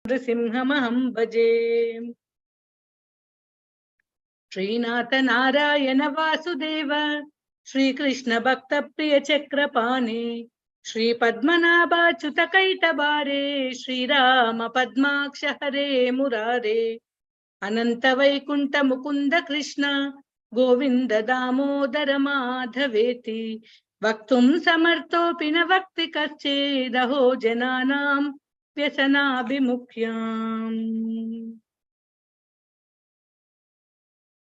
नृसिंहमहं भजे। श्रीनाथ नारायण वासुदेव श्रीकृष्ण भक्त प्रिय चक्रपाणे श्री पद्मनाभाच्युत कैटभारे श्रीराम पद्माक्ष हरे मुरारे अनंत वैकुंठ मुकुंद कृष्ण गोविंद दामोदर माधवेति वक्तुं समर्थोऽपि न वक्ति कश्चिदहो जनानां व्यसनाभिमुख्याम्।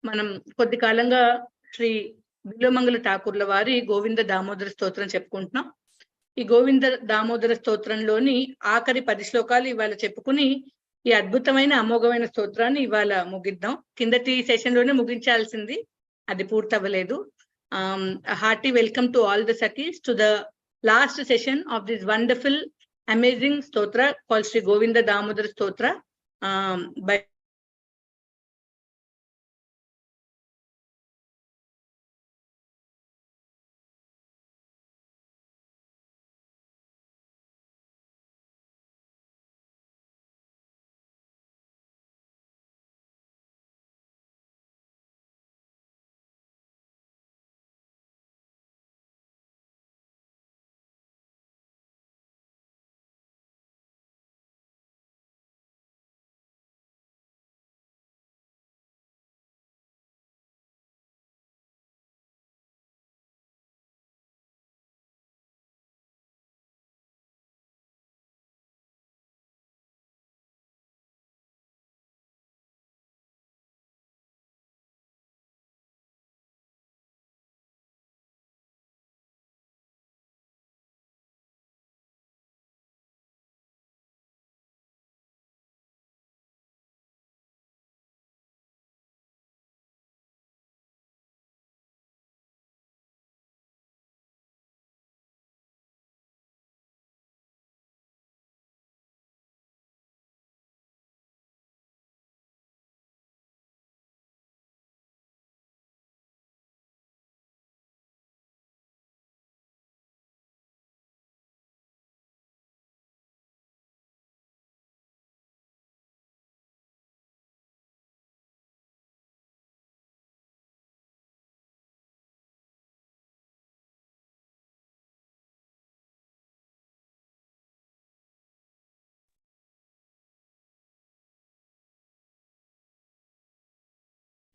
మనం కొద్ది కాలంగా శ్రీ బిల్వమంగళ ఠాకూర్ల వారి గోవింద దామోదర స్తోత్రం చెప్పుకుంటున్నాం. ఈ గోవింద దామోదర స్తోత్రంలోని ఆఖరి 10 శ్లోకాలు ఇవాళ చెప్పుకుని ఈ అద్భుతమైన అమోఘమైన స్తోత్రాన్ని ఇవాళ ముగిద్దాం. కిందటి సెషన్ లోనే ముగించాల్సింది, అది పూర్తవ్వలేదు. Hearty welcome to all the సఖీస్ to the last session of this wonderful amazing స్తోత్ర called Shri Govinda Damodara Stotra by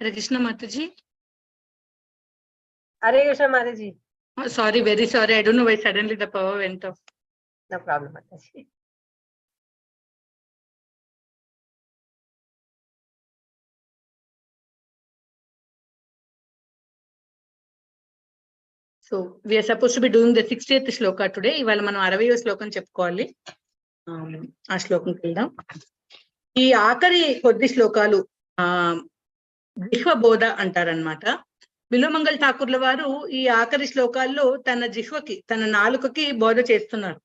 Hare Krishna Mataji. Hare Krishna Mataji. Oh, sorry, very sorry. I don't know why suddenly the power went off. No problem, Mataji. So we are supposed to be doing the 60th shloka today. ఇవాళ మనం 60వ శ్లోకం చెప్పుకోవాలి. ఆ శ్లోకంకి వెళ్దాం. ఈ ఆఖరి కొద్ది శ్లోకాలు జిహ్వ బోధ అంటారనమాట. బిల్వమంగళ ఠాకూర్ల వారు ఈ ఆఖరి శ్లోకాల్లో తన జిహ్వకి, తన నాలుకకి బోధ చేస్తున్నారు.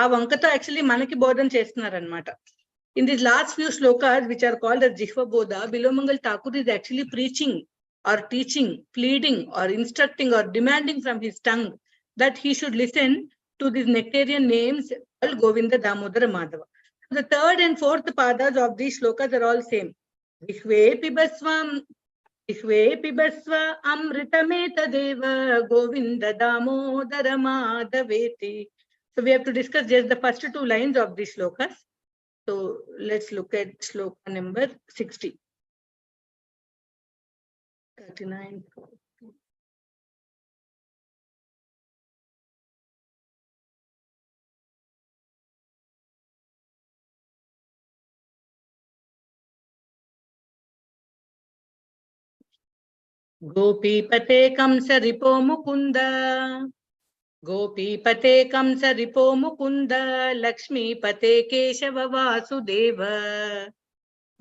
ఆ వంకతో యాక్చువల్లీ మనకి బోధన చేస్తున్నారు అనమాట. ఇన్ దిస్ లాస్ట్ ఫ్యూ శ్లోకాస్ which are called the Jihva Bodha, బిల్వమంగళ Thakur is actually preaching or teaching, pleading or instructing or demanding from his tongue that he should listen to these nectarian names called Govinda Damodara Madhava. The third and fourth padas of these shlokas are all same. Jihve pibasva amritameta Govinda Damodara Madhaveti. So we have to discuss just the first two lines of these shlokas. So let's look at shloka number 60. 39. Gopipate Kamsa Ripo Mukunda, Gopipate Kamsa Ripo Mukunda, Lakshmi Pate Keshava Vasudeva,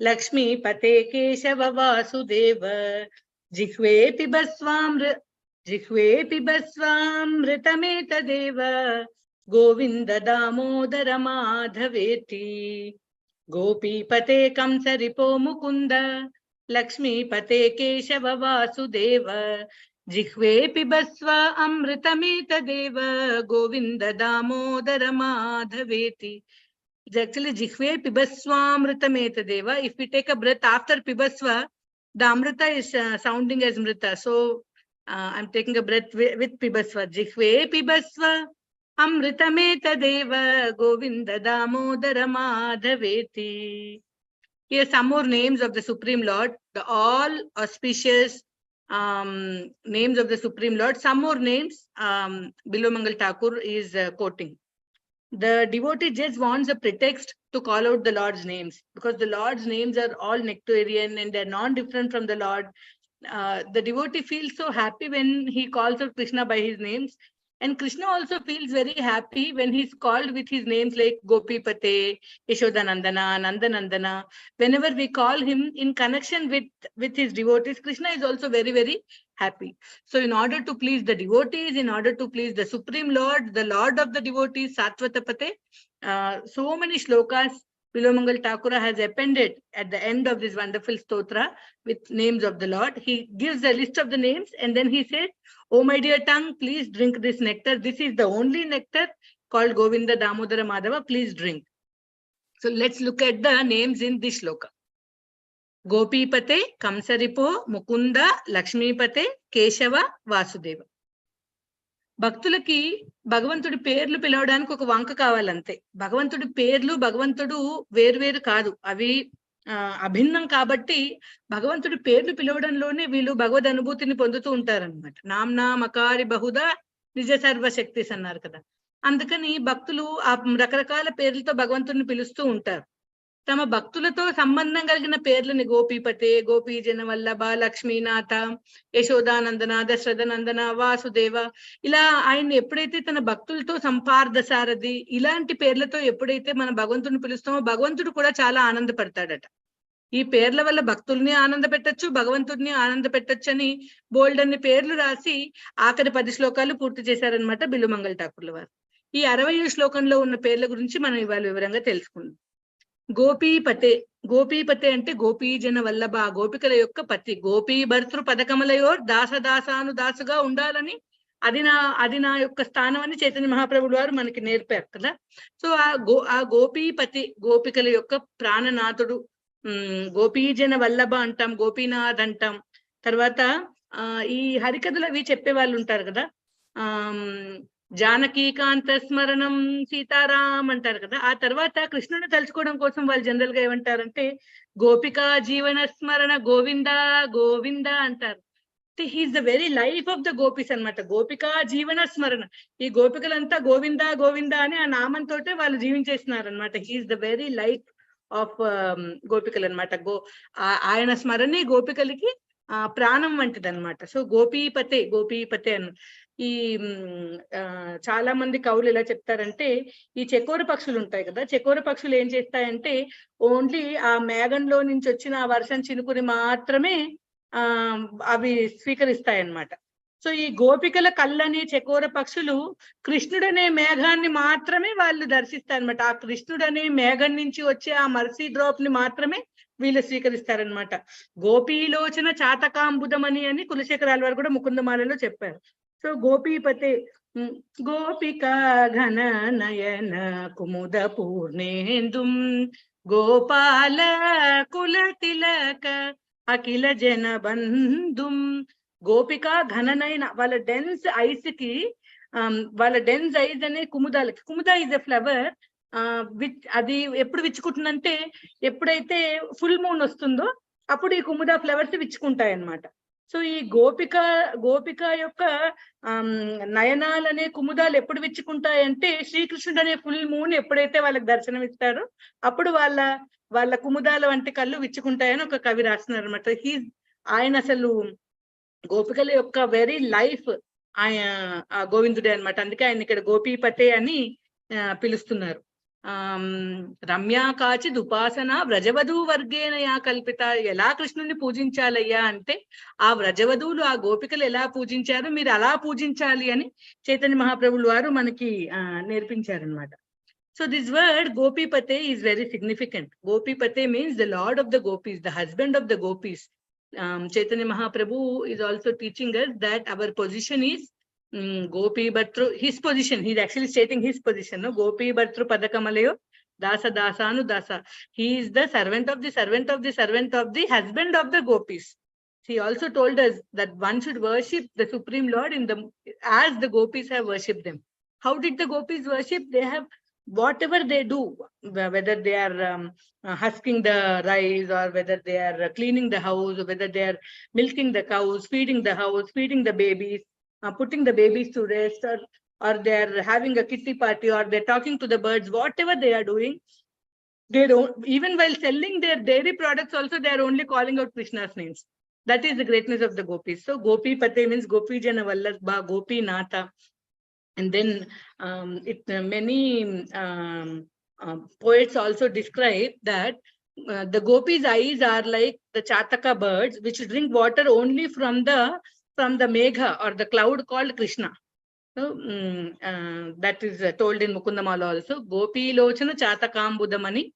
Lakshmi Pate Keshava Vasudeva, Jihve Pibasvam Ritameta Deva, Govinda Damodara Madhaveti. Gopipate Kamsa Ripo Mukunda, Lakshmi Pate Keshava Vasudeva, Jihve Pibasva Amritameta Deva, Govinda Damodara Madhaveti. It's actually Jihve Pibaswamritameta. If we take a breath after Pibaswa, the Amrita is sounding as Mrita. So I'm taking a breath with Pibaswa. Jihve Pibaswa Amritameta Deva Govinda Damodara Madhaveti. Here some more names of the Supreme Lord, the all auspicious names of the Supreme Lord. Some more names Bilomangal Thakur is quoting. The devotee just wants a pretext to call out the Lord's names, because the Lord's names are all nectarian and they're non-different from the Lord. The devotee feels so happy when he calls out Krishna by his names. And Krishna also feels very happy when he's called with his names like Gopi Pate, Yashodanandana, Nandanandana. Whenever we call him in connection with his devotees, Krishna is also very, very happy. So in order to please the devotees, in order to please the Supreme Lord, the Lord of the devotees, Satvatapate, so many shlokas Bilomangal Thakura has appended at the end of this wonderful stotra with names of the Lord. He gives a list of the names and then he says, "Oh my dear tongue, please drink this nectar. This is the only nectar called Govinda Damodara Madhava. Please drink." So let's look at the names in this shloka. Gopipate, Kamsaripo, Mukunda, Lakshmipate, Keshava, Vasudeva. భక్తులకి భగవంతుడి పేర్లు పిలవడానికి ఒక వంక కావాలంతే. భగవంతుడి పేర్లు భగవంతుడు వేరువేరు కాదు, అవి అభిన్నం. కాబట్టి భగవంతుడి పేర్లు పిలవడంలోనే వీళ్ళు భగవద్ అనుభూతిని పొందుతూ ఉంటారన్నమాట. నామ్నా మకారి బహుదా నిజ సర్వశక్తి అన్నారు కదా. అందుకని భక్తులు ఆ రకరకాల పేర్లతో భగవంతుడిని పిలుస్తూ ఉంటారు. తమ భక్తులతో సంబంధం కలిగిన పేర్లని గోపీపతే, గోపీజన వల్లభ, లక్ష్మీనాథ, యశోదానందన, దశరథనందన, వాసుదేవ, ఇలా ఆయన్ని ఎప్పుడైతే తన భక్తులతో సంపార్థ సారథి ఇలాంటి పేర్లతో ఎప్పుడైతే మన భగవంతుని పిలుస్తామో భగవంతుడు కూడా చాలా ఆనందపడతాడట. ఈ పేర్ల వల్ల భక్తుల్ని ఆనంద పెట్టచ్చు, భగవంతుడిని ఆనంద పెట్టచ్చు అని బోల్డ్ అన్ని పేర్లు రాసి ఆఖరి 10 శ్లోకాలు పూర్తి చేశారనమాట బిల్లుమంగళ ఠాకూర్ల వారు. ఈ 60 శ్లోకంలో ఉన్న పేర్ల గురించి మనం ఇవాళ వివరంగా తెలుసుకుందాం. గోపీపతే, గోపీపతే అంటే గోపీజన వల్లభ, గోపికల యొక్క పతి. గోపీ భర్తృ పదకమలయో దాసదాసాను దాసుగా ఉండాలని అది నా యొక్క స్థానం అని చైతన్య మహాప్రభులు వారు మనకి నేర్పారు కదా. సో ఆ గోపీపతి, గోపికల యొక్క ప్రాణనాథుడు. గోపీజన వల్లభ అంటాం, గోపీనాథ్ అంటాం. తర్వాత ఈ హరికథలు అవి చెప్పే వాళ్ళు ఉంటారు కదా, జానకీకాంత స్మరణం సీతారాం అంటారు కదా. ఆ తర్వాత కృష్ణుని తలుచుకోవడం కోసం వాళ్ళు జనరల్ గా ఏమంటారంటే గోపికా జీవన స్మరణ గోవింద గోవింద అంటారు. He's the very life of the gopis అన్నమాట. గోపికా జీవన స్మరణ, ఈ గోపికలంతా గోవింద గోవింద అని ఆ నామంతో వాళ్ళు జీవించేస్తున్నారు అనమాట. He's the very life of గోపికలు అనమాట. ఆయన స్మరణే గోపికలకి ప్రాణం వంటిది అనమాట. సో గోపీపతే, గోపీపతే అన్న ఈ చాలా మంది కవులు ఎలా చెప్తారంటే, ఈ చెకోర పక్షులు ఉంటాయి కదా, చెకోర పక్షులు ఏం చేస్తాయంటే ఓన్లీ ఆ మేఘంలో నుంచి వచ్చిన ఆ వర్షం చినుకుని మాత్రమే అవి స్వీకరిస్తాయన్నమాట. సో ఈ గోపికల కళ్ళని చెకోర పక్షులు కృష్ణుడనే మేఘాన్ని మాత్రమే వాళ్ళు దర్శిస్తారనమాట. ఆ కృష్ణుడనే మేఘం నుంచి వచ్చే ఆ మర్సీ డ్రాప్ ని మాత్రమే వీళ్ళు స్వీకరిస్తారనమాట. గోపీలోచన చాతకాంబుదమని అని కులశేఖరాల వారు కూడా ముకుందమాలలో చెప్పారు. సో గోపీపతే, గోపికా ఘన నయన కుముద పూర్ణేందుం గోపాల కుల తిలక అఖిల జన బంధుం. గోపిక ఘననైన, వాళ్ళ డెన్స్ ఐస్ కి, వాళ్ళ డెన్స్ ఐస్ అనే కుముదాలకి, కుముద ఇస్ ఎ ఫ్లవర్, అది ఎప్పుడు విచ్చుకుంటుందంటే ఎప్పుడైతే ఫుల్ మూన్ వస్తుందో అప్పుడు ఈ కుముద ఫ్లవర్స్ విచ్చుకుంటాయి అన్నమాట. సో ఈ గోపిక యొక్క నయనాలనే కుముదాలు ఎప్పుడు విచ్చుకుంటాయంటే శ్రీకృష్ణుడు అనే ఫుల్ మూన్ ఎప్పుడైతే వాళ్ళకి దర్శనం ఇస్తారో అప్పుడు వాళ్ళ కుముదాల వంటి కళ్ళు విచ్చుకుంటాయని ఒక కవి రాస్తున్నారు అనమాట. ఆయన అసలు గోపికల యొక్క వెరీ లైఫ్ ఆయన గోవిందుడే అనమాట. అందుకే ఆయన ఇక్కడ గోపీపతే అని పిలుస్తున్నారు. రమ్యా కాచిద్ ఉపాసన వ్రజవధూ వర్గేనయా కల్పిత. ఎలా కృష్ణుని పూజించాలయ్యా అంటే ఆ వ్రజవధువులు, ఆ గోపికలు ఎలా పూజించారు, మీరు అలా పూజించాలి అని చైతన్య మహాప్రభులు వారు మనకి నేర్పించారనమాట. సో దిస్ వర్డ్ గోపీపతే ఈజ్ వెరీ సిగ్నిఫికెంట్. గోపీపతే means the lord of the గోపీస్, ద హస్బెండ్ ఆఫ్ ద గోపీస్. Chaitanya Mahaprabhu is also teaching us that our position is Gopi Bhartru, his position, he's actually stating his position, no? Gopi Bhartru Padakamalayo Dasa dasanu dasa. He is the servant of the servant of the servant of the husband of the gopis. He also told us that one should worship the Supreme Lord as the gopis have worshipped them. How did the gopis worship? They have whatever they do, whether they are husking the rice, or whether they are cleaning the house, or whether they are milking the cows, feeding the house, feeding the babies, putting the babies to rest, or they are having a kitty party, or they're talking to the birds, whatever they are doing, they don't, even while selling their dairy products also, they are only calling out Krishna's names. That is the greatness of the gopis. So Gopi Pate means Gopi Jana Vallabha, Gopi Natha. And then many poets also describe that the gopis' eyes are like the Chataka birds, which drink water only from the Megha, or the cloud called Krishna. So that is told in Mukundamala also. Gopi Lochana Chatakambudamani.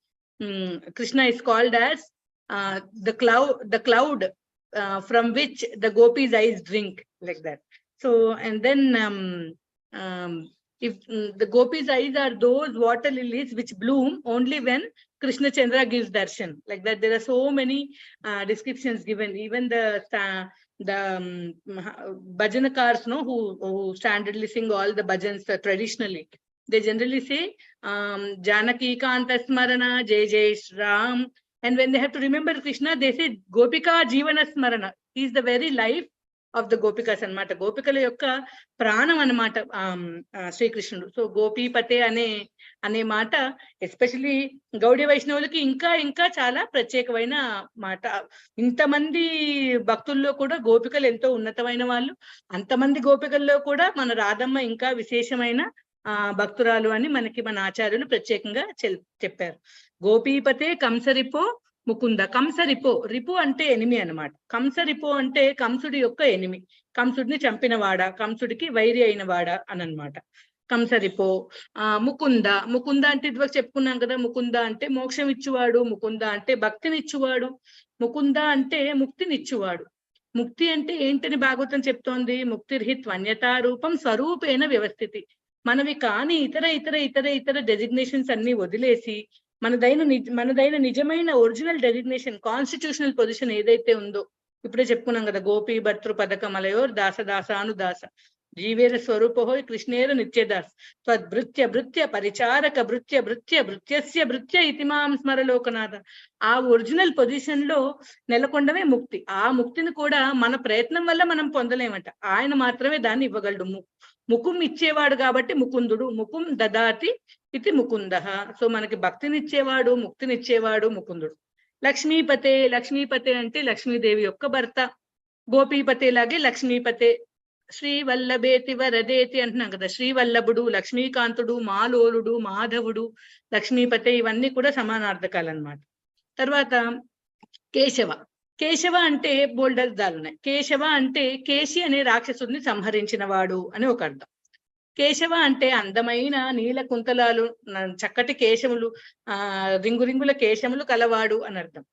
Krishna is called as the cloud from which the gopis' eyes drink, like that. So, and then if the gopis' eyes are those water lilies which bloom only when Krishna Chandra gives darshan, like that. There are so many descriptions given. Even the bhajanakars, who standardly sing all the bhajans traditionally, they generally say Janaki Kanta Smarana Jai Jai Ram. And when they have to remember Krishna, they say Gopika Jivana Smarana. He is the very life of the Gopikas anamata. Gopikala yokka pranam anamata Sri Krishnudu. So Gopi Pate ane మాట especially గౌడీ వైష్ణవులకి ఇంకా చాలా ప్రత్యేకమైన మాట. ఇంతమంది భక్తుల్లో కూడా గోపికలు ఎంతో ఉన్నతమైన వాళ్ళు. అంతమంది గోపికల్లో కూడా మన రాధమ్మ ఇంకా విశేషమైన భక్తురాలు అని మనకి మన ఆచార్యులు ప్రత్యేకంగా చెప్పారు. గోపీపతే కంసరిపో ముకుంద. రిపు అంటే ఎనిమి అన్నమాట. కంసరిపో అంటే కంసుడి యొక్క ఎనిమి, కంసుడిని చంపినవాడ, కంసుడికి వైరి అయినవాడ అని అన్నమాట. కంసరిపో. ముకుంద అంటే ఇదివరకు చెప్పుకున్నాం కదా, ముకుంద అంటే మోక్షం ఇచ్చువాడు, ముకుంద అంటే భక్తినిచ్చువాడు, ముకుంద అంటే ముక్తినిచ్చువాడు. ముక్తి అంటే ఏంటని భాగవతం చెప్తోంది? ముక్తిర్హిత్వన్యతా రూపం స్వరూపేణ వ్యవస్థితి. మనవి కాని ఇతర డెసిగ్నేషన్స్ అన్ని వదిలేసి మనదైన నిజమైన ఒరిజినల్ డెసిగ్నేషన్, కాన్స్టిట్యూషనల్ పొజిషన్ ఏదైతే ఉందో, ఇప్పుడే చెప్పుకున్నాం కదా, గోపీ భర్తృ పదకమలయోర్ దాసదాసాను దాస జీవేర స్వరూపో కృష్ణేర నిత్యదాస్ త్వద్భృత్య పరిచారక భృత్య ఇతి మాం స్మరలోకనాథ. ఆ ఒరిజినల్ పొజిషన్ లో నెలకొండమే ముక్తి. ఆ ముక్తిని కూడా మన ప్రయత్నం వల్ల మనం పొందలేమట. ఆయన మాత్రమే దాన్ని ఇవ్వగలడు. ముకుం ఇచ్చేవాడు కాబట్టి ముకుందుడు. ముకుం దదాతి ఇది ముకుంద. సో మనకి భక్తినిచ్చేవాడు, ముక్తినిచ్చేవాడు ముకుందుడు. లక్ష్మీపతే అంటే లక్ష్మీదేవి యొక్క భర్త. గోపీపతే లాగే లక్ష్మీపతే. శ్రీవల్లభేతి వరదేతి అంటున్నాం కదా. శ్రీవల్లభుడు, లక్ష్మీకాంతుడు, మాలోలుడు, మాధవుడు, లక్ష్మీపతే, ఇవన్నీ కూడా సమానార్థకాలు అన్నమాట. తర్వాత కేశవ అంటే బోల్డర్దాలున్నాయి. కేశవ అంటే కేశి అనే రాక్షసుడిని సంహరించిన వాడు అని ఒక అర్థం. కేశవ అంటే అందమైన నీల కుంతలాలు, చక్కటి కేశములు, రింగుల కేశములు కలవాడు అని అర్థం.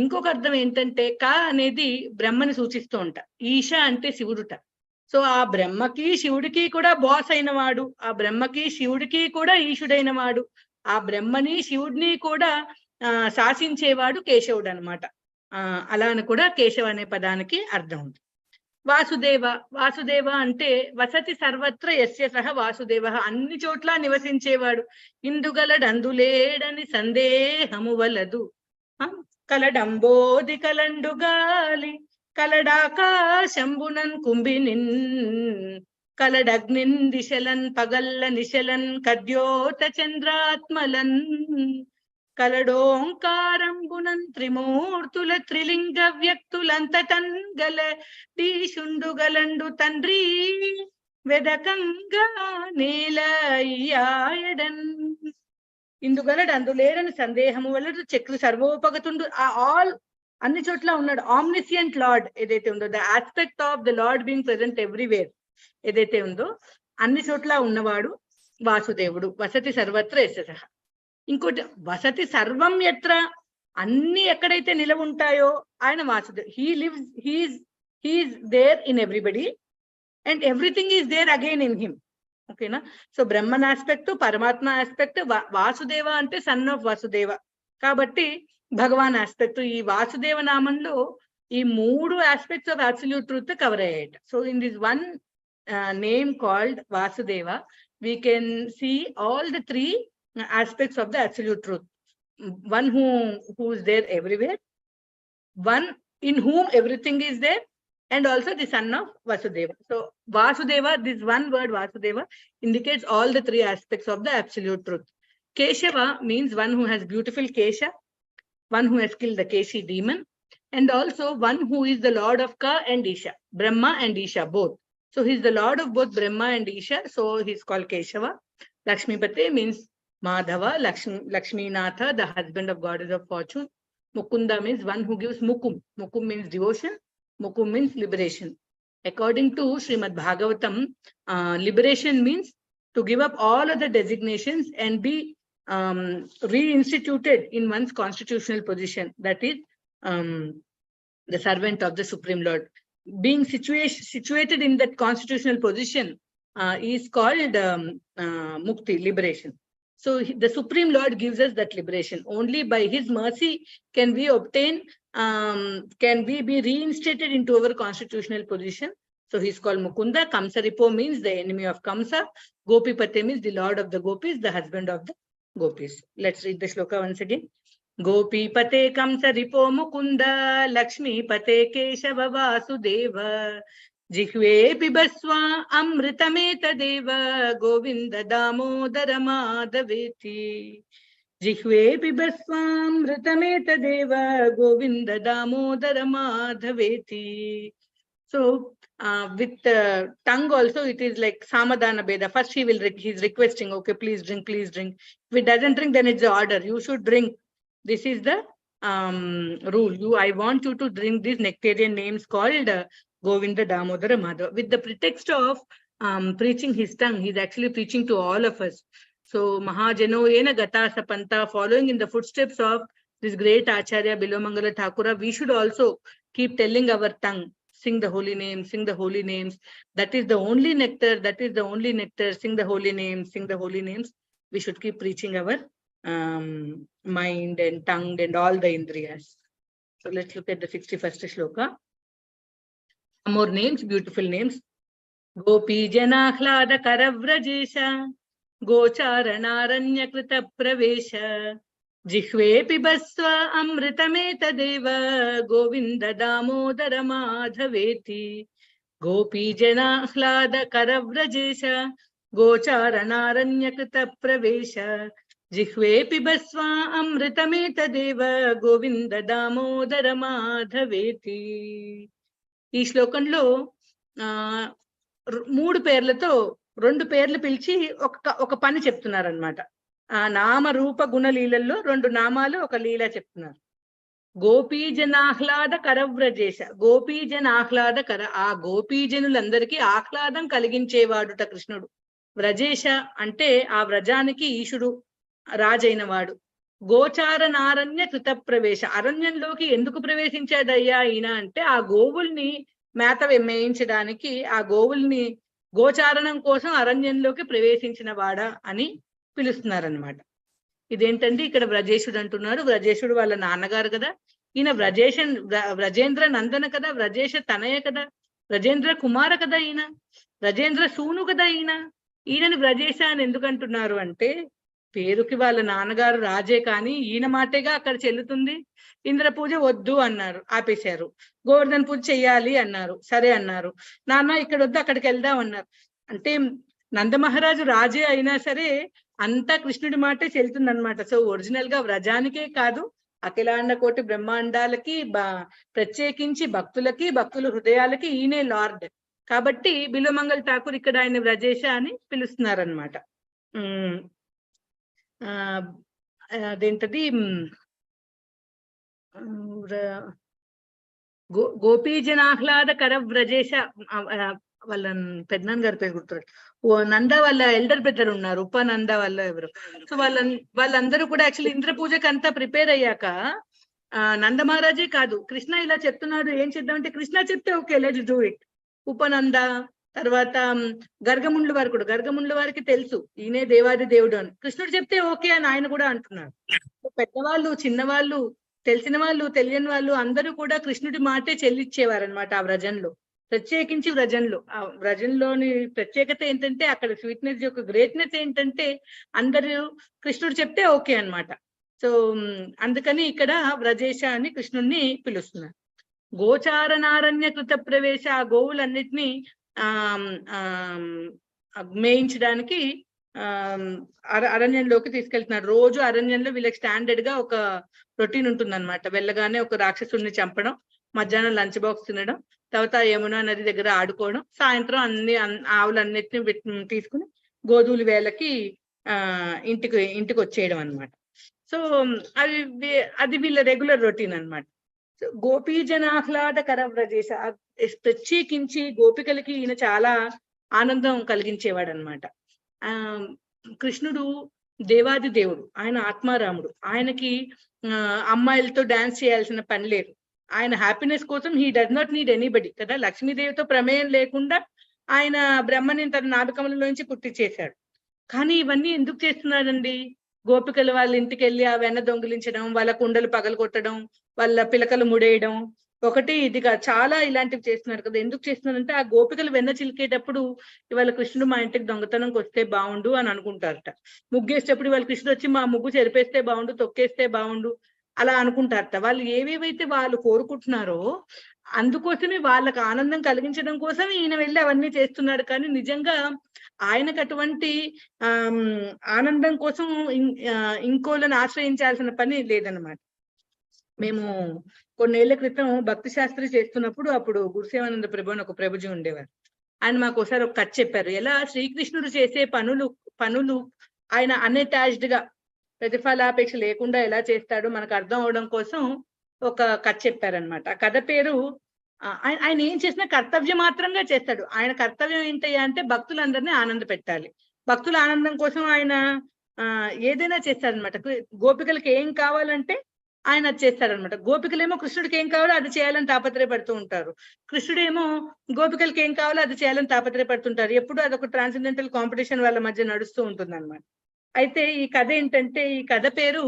ఇంకొక అర్థం ఏంటంటే అనేది బ్రహ్మని సూచిస్తూ ఉంటా. ఈశ అంటే శివుడుట. సో ఆ బ్రహ్మకి శివుడికి కూడా బాస్ అయిన వాడు, ఆ బ్రహ్మకి శివుడికి కూడా ఈశుడైన వాడు, ఆ బ్రహ్మని శివుడిని కూడా శాసించేవాడు కేశవుడు అనమాట. అలా అని కూడా కేశవ అనే పదానికి అర్థం ఉంది. వాసుదేవ అంటే వసతి సర్వత్ర యస్య సహ వాసుదేవ, అన్ని చోట్ల నివసించేవాడు. ఇందుగలడందులేడని సందేహము వలదు. కలడంబోది కలండుగాలి కలడాకాశంబునన్ కుంభినిన్ కలడగ్నిన్ దిశలన్ పగల్ల నిశలన్ కద్యోత చంద్రాత్మలన్ కలడోంకారంబునన్ త్రిమూర్తుల త్రిలింగ వ్యక్తులంతటన్ గల దీశుండుగలండు తండ్రి వెదకంగా నేలయ్యాయడన్. ఇందుగలడు అందులేడని సందేహము వలన చక్రి సర్వోపగతుండు. ఆల్ అన్ని చోట్ల ఉన్నాడు. ఆమ్నిసియంట్ లార్డ్ ఏదైతే ఉందో, the aspect of the lord being present everywhere ఏదైతే ఉందో, అన్ని చోట్ల ఉన్నవాడు వాసుదేవుడు. వసతి సర్వత్ర యస్య సహ. ఇంకోటి వసతి సర్వం ఎత్ర, అన్ని ఎక్కడైతే నిలవ ఉంటాయో ఆయన Vasudev. He's there in everybody and everything is there again in him. ఓకేనా? So Brahman aspect, Paramatma aspect, Vasudeva అంటే సన్ ఆఫ్ వసుదేవ, కాబట్టి భగవాన్ ఆస్పెక్ట్. ఈ వాసుదేవ నామంలో ఈ 3 aspects of absolute truth cover అయ్యాయి. So in this one name called Vasudeva, we can see all the 3 aspects of the absolute truth. One who is there everywhere, one in whom everything is there, and also the son of Vasudeva. So Vasudeva, this one word Vasudeva indicates all the 3 aspects of the absolute truth. Keshava means one who has beautiful Kesha, one who has killed the Keshi demon, and also one who is the lord of Ka and Isha, Brahma and Isha both. So he is the lord of both Brahma and Isha, so he is called Keshava. Lakshmipate means Madhava, Lakshminatha, the husband of goddess of fortune. Mukunda means one who gives Mukum. Mukum means devotion. Mukum means liberation. According to Srimad Bhagavatam, liberation means to give up all other designations and be reinstituted in one's constitutional position, that is the servant of the Supreme Lord. Being situated in that constitutional position is called mukti, liberation. So the Supreme Lord gives us that liberation. Only by his mercy can we obtain, can we be reinstated into our constitutional position. So he is called Mukunda. Kamsaripo means the enemy of Kamsa. Gopipate means the lord of the gopis, the husband of the gopis. Let's read the shloka once again. Gopipate Kamsaripo Mukunda, Lakshmipate Keshava Vasudeva, Jihve Pibasva Amritameta Govinda Damodara Madhaveti. Jihve Pibasva Amritameta Govinda Damodara Madhaveti. So with tongue also it is like Samadhana Beda. First he's requesting, okay, please drink, please drink. If it doesn't drink, then it's the order, you should drink. This is the rule. I want you to drink these nectarian names called Govinda Damodara Madhava. With the pretext of preaching his tongue, he's actually preaching to all of us. So Mahajano Ena Gata Sapanta, following in the footsteps of this great Acharya Bilomangala Thakura, we should also keep telling our tongue, sing the holy names, sing the holy names. That is the only nectar, that is the only nectar. Sing the holy names, sing the holy names. We should keep preaching our mind and tongue and all the indriyas. So let's look at the 61st shloka. Some more names, beautiful names. Gopi Janakhlada Karavrajesha, Gocharanaranya Krita Pravesha, Jihve Pibasva Amritameta Deva, Govinda Damodara Madhaveti. Gopi Janakhlada Karavrajesha, Gocharanaranya Krita Pravesha, Jihve Pibasva Amritameta Govinda Damodara Madhaveti. ఈ శ్లోకంలో 3 పేర్లతో 2 పేర్లు పిలిచి ఒక పని చెప్తున్నారు అనమాట. ఆ నామ రూప గుణ లీలల్లో 2 నామాలు ఒక లీల చెప్తున్నారు. గోపీజనాహ్లాద కరవ్రజేశ, గోపీజన ఆహ్లాద కర, ఆ గోపీజనులందరికీ ఆహ్లాదం కలిగించేవాడుట కృష్ణుడు. వ్రజేశ అంటే ఆ వ్రజానికి ఈశుడు, రాజైన వాడు. గోచారనారణ్య కృత ప్రవేశ, అరణ్యంలోకి ఎందుకు ప్రవేశించాడయ్యా ఈయన అంటే ఆ గోవుల్ని మేత మేయించడానికి, ఆ గోవుల్ని గోచారణం కోసం అరణ్యంలోకి ప్రవేశించిన వాడా అని పిలుస్తున్నారనమాట. ఇదేంటండి ఇక్కడ వ్రజేశుడు అంటున్నారు. వ్రజేశుడు వాళ్ళ నాన్నగారు కదా, ఈయన వ్రజేంద్ర నందన కదా, వ్రజేశ తనయ కదా, వ్రజేంద్ర కుమార కదా, ఈయన వ్రజేంద్ర సూను కదా, ఈయనని వ్రజేశ అని ఎందుకు అంటున్నారు అంటే పేరుకి వాళ్ళ నాన్నగారు రాజే కానీ ఈయన మాటేగా అక్కడ చెల్లుతుంది. ఇంద్ర పూజ వద్దు అన్నారు, ఆపేశారు. గోవర్ధన పూజ చెయ్యాలి అన్నారు, సరే అన్నారు. నాన్న ఇక్కడ వద్దు అక్కడికి వెళ్దాం అన్నారు. అంటే నందమహారాజు రాజే అయినా సరే అంతా కృష్ణుడి మాటే చెల్లుతుంది అనమాట. సో ఒరిజినల్ గా వ్రజానికే కాదు, అఖిలాండ కోటి బ్రహ్మాండాలకి ప్రత్యేకించి భక్తులకి, భక్తుల హృదయాలకి ఈయనే లార్డ్. కాబట్టి బిలోమంగల్ ఠాకూర్ ఇక్కడ ఆయన వ్రజేశ అని పిలుస్తున్నారనమాట. అదేంటది గోపీజనాహ్లాద కర వ్రజేశ, వాళ్ళ పెద్దనాన్న గారి పేరు గుర్తు, నంద వాళ్ళ ఎల్డర్ బ్రదర్ ఉన్నారు, ఉపనంద వాళ్ళ ఎవరు. సో వాళ్ళందరూ కూడా యాక్చువల్లీ ఇంద్ర పూజకి అంతా ప్రిపేర్ అయ్యాక నంద మహారాజే కాదు, కృష్ణ ఇలా చెప్తున్నాడు ఏం చేద్దామంటే కృష్ణ చెప్తే ఓకే లెట్స్ డూ ఇట్. ఉపనంద, తర్వాత గర్గముండ్ల వారు కూడా, గర్గముండ్ల వారికి తెలుసు ఈయనే దేవాది దేవుడు అని. కృష్ణుడు చెప్తే ఓకే అని ఆయన కూడా అంటున్నారు. పెద్దవాళ్ళు, చిన్నవాళ్ళు, తెలిసిన వాళ్ళు, తెలియని వాళ్ళు అందరూ కూడా కృష్ణుడి మాటే చెల్లిచ్చేవారు అనమాట ఆ వ్రజంలో. ప్రత్యేకించి వ్రజంలో, ఆ వ్రజంలోని ప్రత్యేకత ఏంటంటే అక్కడ స్వీట్నెస్ యొక్క గ్రేట్నెస్ ఏంటంటే అందరూ కృష్ణుడు చెప్తే ఓకే అన్నమాట. సో అందుకని ఇక్కడ వ్రజేశ అని కృష్ణుడిని పిలుస్తున్నారు. గోచారణారణ్య కృత ప్రవేశ, ఆ గోవులన్నిటినీ మేయించడానికి అరణ్యంలోకి తీసుకెళ్తున్నారు. రోజు అరణ్యంలో వీళ్ళకి స్టాండర్డ్ గా ఒక రొటీన్ ఉంటుంది అనమాట. వెళ్ళగానే ఒక రాక్షసుడిని చంపడం, మధ్యాహ్నం లంచ్ బాక్స్ తినడం, తర్వాత యమునా నది దగ్గర ఆడుకోవడం, సాయంత్రం ఆవులన్నిటిని తీసుకుని గోధుల వేళకి ఇంటికి వచ్చేయడం అనమాట. సో అది వీళ్ళ రెగ్యులర్ రొటీన్ అనమాట. గోపీ జనాహ్లాదకర వ్రజేశ, ప్రత్యేకించి గోపికలకి ఈయన చాలా ఆనందం కలిగించేవాడు అనమాట. కృష్ణుడు దేవాది దేవుడు, ఆయన ఆత్మారాముడు. ఆయనకి అమ్మాయిలతో డాన్స్ చేయాల్సిన పని లేదు. ఆయన హ్యాపీనెస్ కోసం he does not need anybody కదా. లక్ష్మీదేవితో ప్రమేయం లేకుండా ఆయన బ్రహ్మని తన నాభికమలలోంచి పుట్టించేశాడు. కానీ ఇవన్నీ ఎందుకు చేస్తున్నాడండి? గోపికలు వాళ్ళ ఇంటికి వెళ్ళి ఆ వెన్న దొంగిలించడం, వాళ్ళ కుండలు పగలగొట్టడం, వాళ్ళ పిలకలు ముడేయడం, ఒకటి ఇదిగా చాలా ఇలాంటివి చేస్తున్నారు కదా. ఎందుకు చేస్తున్నారంటే ఆ గోపికలు వెన్న చిలికేటప్పుడు ఇవాళ కృష్ణుడు మా ఇంటికి దొంగతనంకి వస్తే బాగుండు అని అనుకుంటారట. ముగ్గేసేటప్పుడు ఇవాళ కృష్ణుడు వచ్చి మా ముగ్గు చెరిపేస్తే బాగుండు, తొక్కేస్తే బాగుండు అలా అనుకుంటారట. వాళ్ళు ఏవేవైతే వాళ్ళు కోరుకుంటున్నారో అందుకోసమే వాళ్ళకి ఆనందం కలిగించడం కోసం ఈయన వెళ్ళి అవన్నీ చేస్తున్నాడు. కానీ నిజంగా ఆయనకు అటువంటి ఆనందం కోసం ఇంకోళ్ళని ఆశ్రయించాల్సిన పని లేదన్నమాట. మేము కొన్నేళ్ల క్రితం భక్తి శాస్త్రి చేస్తున్నప్పుడు అప్పుడు గురుసేవానంద ప్రభు అని ఒక ప్రభుజీ ఉండేవారు. ఆయన మాకు ఒకసారి ఒక కథ చెప్పారు. ఎలా శ్రీకృష్ణుడు చేసే పనులు ఆయన అన్అటాచ్డ్ గా ప్రతిఫలాపేక్ష లేకుండా ఎలా చేస్తాడో మనకు అర్థం అవడం కోసం ఒక కథ చెప్పారనమాట. ఆ కథ పేరు ఆయన ఏం చేసినా కర్తవ్యం మాత్రంగా చేస్తాడు. ఆయన కర్తవ్యం ఏంటయ్యా అంటే భక్తులందరినీ ఆనంద పెట్టాలి. భక్తుల ఆనందం కోసం ఆయన ఏదైనా చేస్తారనమాట. గోపికలకి ఏం కావాలంటే ఆయన అది చేస్తారనమాట. గోపికలేమో కృష్ణుడికి ఏం కావాలో అది చేయాలని తాపత్రయపడుతూ ఉంటారు. కృష్ణుడేమో గోపికలకి ఏం కావాలో అది చేయాలని తాపత్రయపడుతుంటారు. ఎప్పుడు అదొక ట్రాన్సెండెంటల్ కాంపిటీషన్ వాళ్ళ మధ్య నడుస్తూ ఉంటుంది అనమాట. అయితే ఈ కథ ఏంటంటే, ఈ కథ పేరు